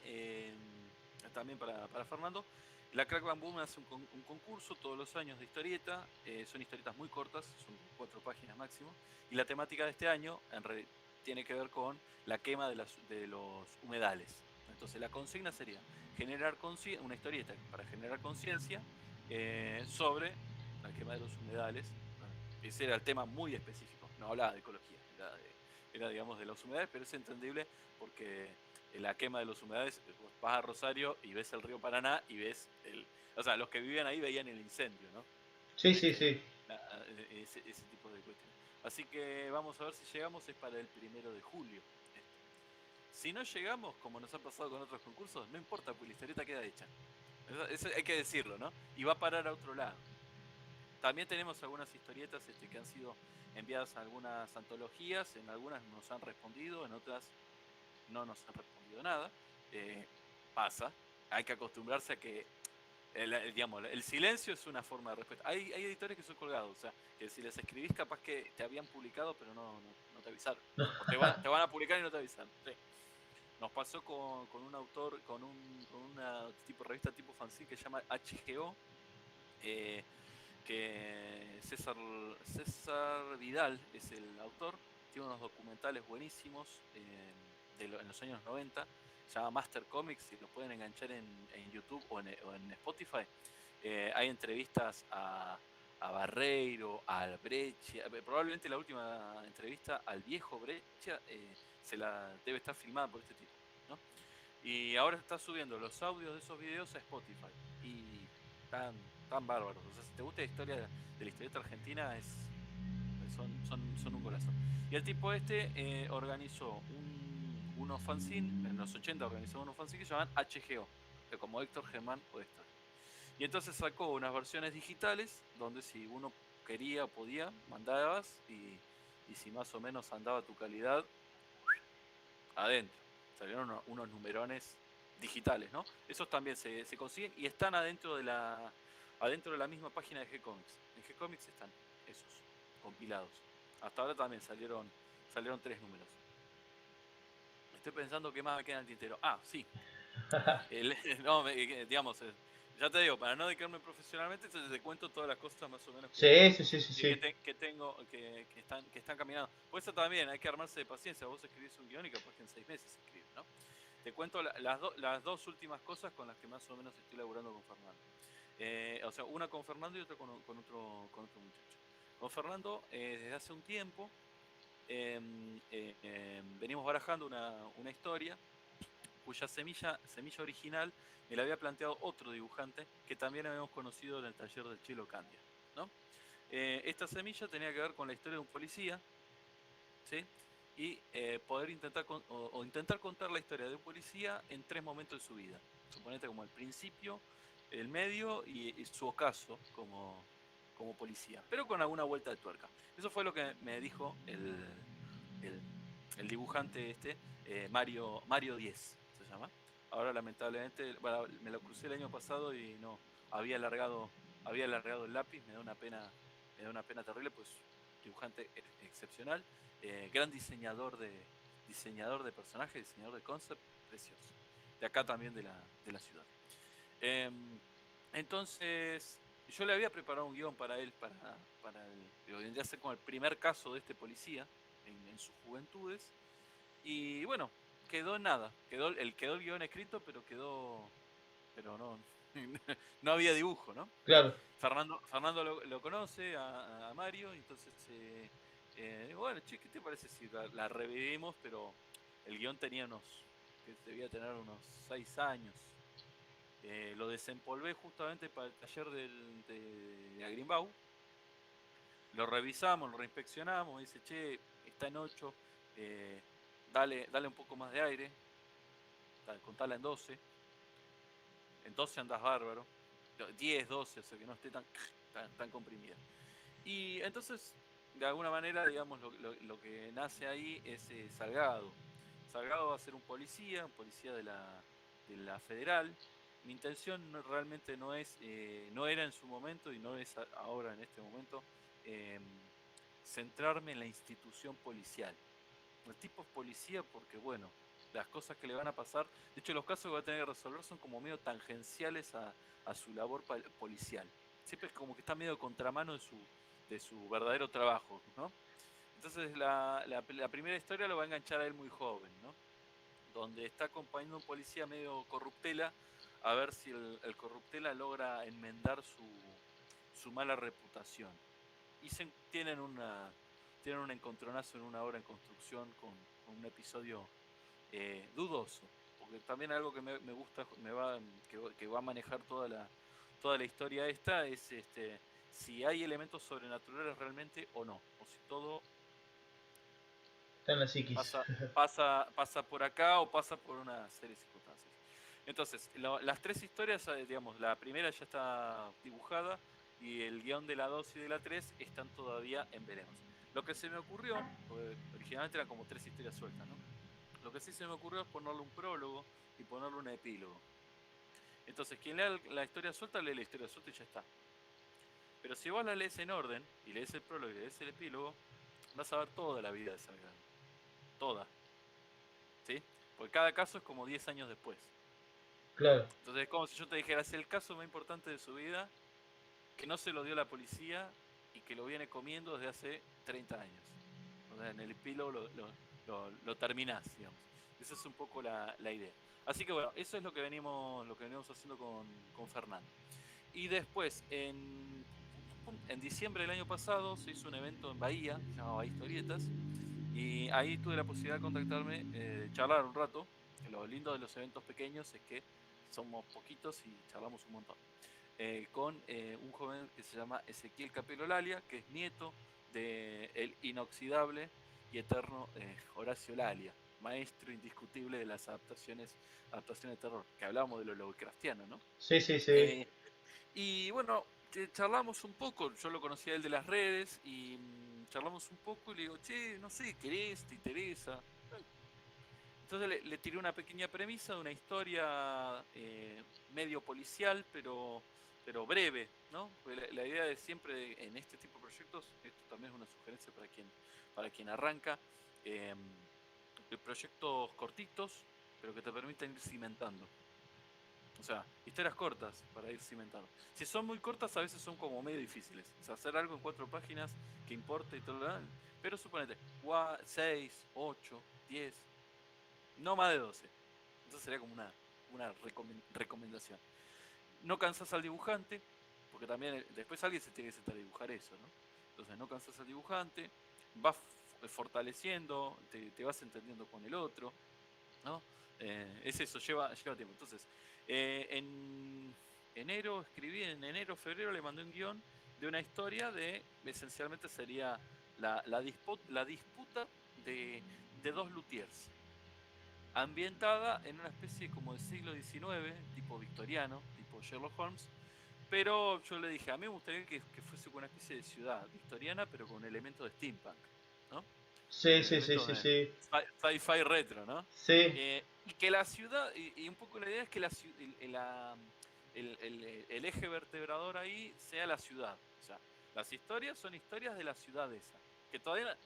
también para Fernando. La Crack Bam Boom hace un concurso todos los años de historieta. Son historietas muy cortas, son 4 páginas máximo. Y la temática de este año tiene que ver con la quema de los humedales. Entonces la consigna sería generar una historieta para generar conciencia sobre la quema de los humedales. Ese era el tema muy específico, no hablaba de ecología, era digamos de los humedales, pero es entendible porque la quema de los humedales, vos vas a Rosario y ves el río Paraná y ves o sea, los que vivían ahí veían el incendio, ¿no? Sí, sí, sí. Ese tipo de cuestiones. Así que vamos a ver si llegamos, es para el 1 de julio. Si no llegamos, como nos ha pasado con otros concursos, no importa, pues la historieta queda hecha. Eso hay que decirlo, ¿no? Y va a parar a otro lado. También tenemos algunas historietas que han sido enviadas a algunas antologías, en algunas nos han respondido, en otras no nos han respondido nada. Eh, Pasa, hay que acostumbrarse a que digamos, el silencio es una forma de respuesta. Hay editores que son colgados, o sea, que si les escribís capaz que te habían publicado, pero no te avisaron. O te van a publicar y no te avisaron. Sí. Nos pasó con un autor, con una tipo revista tipo fanzine que se llama HGO, eh, que César Vidal es el autor, tiene unos documentales buenísimos en los años 90, se llama Master Comics, si lo pueden enganchar en YouTube o en Spotify. Hay entrevistas a Barreiro, al Breccia, probablemente la última entrevista al viejo Breccia se la debe estar filmada por este tipo, ¿no? Y ahora está subiendo los audios de esos videos a Spotify. Y tan bárbaros. O sea, si te gusta la historia de la historieta argentina, son un golazo. Y el tipo organizó unos fanzines, en los 80 organizó unos fanzines que se llaman HGO, como Héctor Germán o Héctor. Y entonces sacó unas versiones digitales donde si uno quería o podía, mandabas y si más o menos andaba tu calidad, adentro. Salieron unos numerones digitales, ¿no? Esos también se consiguen y están adentro de la misma página de G-Comics. En G-Comics están esos compilados. Hasta ahora también salieron 3 números. Estoy pensando qué más me queda en el tintero. Ah, sí. No, digamos, ya te digo, para no dedicarme profesionalmente, entonces te cuento todas las cosas más o menos Sí, sí, sí, sí, sí. que tengo, que están caminando. Pues eso también, hay que armarse de paciencia. Vos escribís un guión y capaz que en 6 meses escribís, ¿no? Te cuento las dos últimas cosas con las que más o menos estoy laburando con Fernando. O sea, una con Fernando y otra con otro muchacho. Con Fernando, desde hace un tiempo, venimos barajando una historia cuya semilla original me la había planteado otro dibujante que también habíamos conocido en el taller del Chilo Candia, ¿no? Esta semilla tenía que ver con la historia de un policía, ¿sí? Y poder intentar contar la historia de un policía en 3 momentos de su vida. Suponete como el principio, el medio y su ocaso como policía, pero con alguna vuelta de tuerca. Eso fue lo que me dijo el, el dibujante Mario 10 se llama. Ahora lamentablemente, bueno, me lo crucé el año pasado y no, había alargado, había alargado el lápiz, me da una pena terrible, pues dibujante excepcional, gran diseñador de personajes, diseñador de concept, precioso. De acá también de la ciudad. Entonces, yo le había preparado un guión para él, vendría a ser como el primer caso de este policía en sus juventudes. Y bueno, quedó en nada. Quedó el guión escrito, pero no, no había dibujo, ¿no? Claro. Fernando lo conoce a Mario, entonces digo, bueno, che, ¿qué te parece si la revivimos? Pero el guión que debía tener unos 6 años. Lo desempolvé justamente para el taller de Agrimbau. Lo revisamos, lo reinspeccionamos, dice, che, está en 8, dale un poco más de aire, contala en 12. En 12 andás bárbaro. 10, 12, o sea que no esté tan comprimida. Y entonces, de alguna manera, digamos, lo que nace ahí es Salgado. Salgado va a ser un policía de la federal. Mi intención realmente no era en su momento y no es ahora en este momento, centrarme en la institución policial. El tipo es policía porque, bueno, las cosas que le van a pasar, de hecho los casos que va a tener que resolver son como medio tangenciales a su labor policial. Siempre es como que está medio contramano de su verdadero trabajo, ¿no? Entonces la primera historia lo va a enganchar a él muy joven, ¿no? Donde está acompañando a un policía medio corruptela a ver si el corruptela logra enmendar su mala reputación. Y tienen un encontronazo en una obra en construcción con un episodio dudoso, porque también algo que me gusta, que va a manejar toda la historia esta es si hay elementos sobrenaturales realmente o no. O si todo Está en la psiquis. pasa por acá o pasa por una serie de circunstancias. Entonces, las tres historias, digamos, la primera ya está dibujada y el guión de la 2 y de la 3 están todavía en veremos. Lo que se me ocurrió, porque originalmente eran como tres historias sueltas, ¿no? Lo que sí se me ocurrió es ponerle un prólogo y ponerle un epílogo. Entonces, quien lea la historia suelta, lee la historia suelta y ya está. Pero si vos la lees en orden y lees el prólogo y lees el epílogo, vas a ver toda la vida de Salgado. Toda. ¿Sí? Porque cada caso es como 10 años después. Claro, Entonces es como si yo te dijera, es el caso más importante de su vida, que no se lo dio la policía y que lo viene comiendo desde hace 30 años. O sea, en el epílogo lo terminás, digamos. Esa es un poco la idea. Así que bueno, eso es lo que venimos haciendo con Fernando. Y después, en diciembre del año pasado, se hizo un evento en Bahía, que se llamaba Bahía Historietas, y ahí tuve la posibilidad de contactarme, de charlar un rato, que lo lindo de los eventos pequeños es que somos poquitos y charlamos un montón, con un joven que se llama Ezequiel Capelo Lalia, que es nieto del inoxidable y eterno Horacio Lalia, maestro indiscutible de las adaptaciones de terror, que hablábamos de lo Lovecraftiano, ¿no? sí, sí, sí. Eh, y bueno, charlamos un poco, yo lo conocía a él de las redes y charlamos un poco y le digo, che, no sé, ¿querés? ¿Te interesa? Entonces le tiré una pequeña premisa de una historia medio policial, pero breve, ¿no? Porque la idea de siempre en este tipo de proyectos, esto también es una sugerencia para quien arranca, eh, de proyectos cortitos, pero que te permitan ir cimentando. O sea, historias cortas para ir cimentando. Si son muy cortas, a veces son como medio difíciles. O sea, hacer algo en 4 páginas que importe y todo lo demás. Pero suponete, 6, 8, 10, no más de 12. Entonces sería como una recomendación. No cansas al dibujante, porque también después alguien se tiene que sentar a dibujar eso, ¿no? Entonces no cansas al dibujante, vas fortaleciendo, te vas entendiendo con el otro, ¿no? Es eso, lleva tiempo. Entonces, en en enero, febrero le mandé un guión de una historia de, esencialmente sería la disputa de dos luthiers, ambientada en una especie como de siglo XIX, tipo victoriano, tipo Sherlock Holmes, pero yo le dije, a mí me gustaría que fuese una especie de ciudad victoriana, pero con elementos de steampunk, ¿no? Sí, sí, sí, Elementos sí, de sí. sci-fi retro, ¿no? Sí, Y que la ciudad, y un poco la idea es que el eje vertebrador ahí sea la ciudad. O sea, las historias son historias de la ciudad esa, que todavía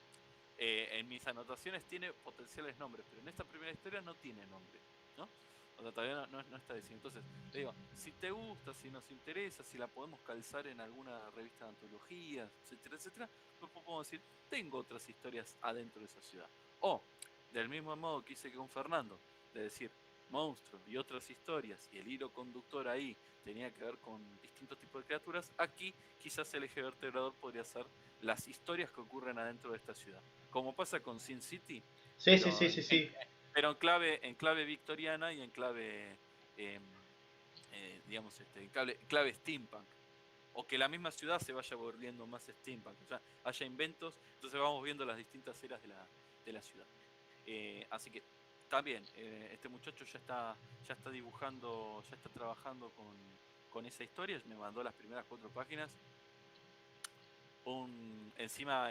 en mis anotaciones tiene potenciales nombres, pero en esta primera historia no tiene nombre, ¿no? O sea, todavía no está diciendo. Entonces, le digo, si te gusta, si nos interesa, si la podemos calzar en alguna revista de antologías, etcétera, etcétera, pues podemos decir, tengo otras historias adentro de esa ciudad. O, del mismo modo que hice con Fernando, de decir, monstruos y otras historias, y el hilo conductor ahí tenía que ver con distintos tipos de criaturas, aquí quizás el eje vertebrador podría ser las historias que ocurren adentro de esta ciudad. Como pasa con Sin City, sí, sí, pero sí, sí, sí. pero en clave victoriana y en clave, eh, digamos, en clave steampunk. O que la misma ciudad se vaya volviendo más steampunk. O sea, haya inventos, entonces vamos viendo las distintas eras de la ciudad. Así que también, este muchacho ya está dibujando, ya está trabajando con esa historia, me mandó las primeras 4 páginas. Encima,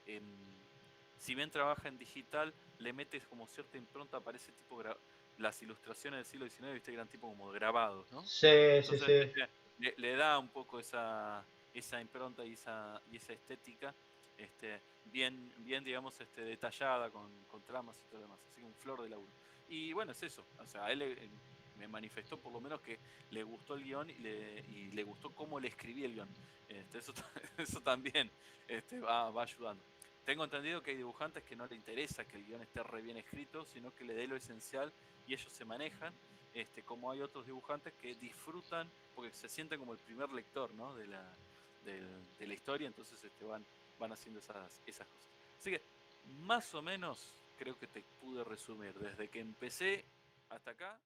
em, si bien trabaja en digital, le metes como cierta impronta, parece tipo las ilustraciones del siglo XIX, viste que eran tipo como grabados, ¿no? Sí, sí, Entonces, sí. viste, le da un poco esa impronta y esa estética, bien digamos, detallada con tramas y todo lo demás, así que un flor de laburo. Y bueno, es eso, o sea, a él me manifestó por lo menos que le gustó el guión y le gustó cómo le escribí el guión. Eso, eso también va ayudando. Tengo entendido que hay dibujantes que no le interesa que el guión esté re bien escrito, sino que le dé lo esencial y ellos se manejan. Como hay otros dibujantes que disfrutan, porque se sienten como el primer lector, ¿no? De la historia, entonces van haciendo esas cosas. Así que, más o menos, creo que te pude resumir, desde que empecé hasta acá.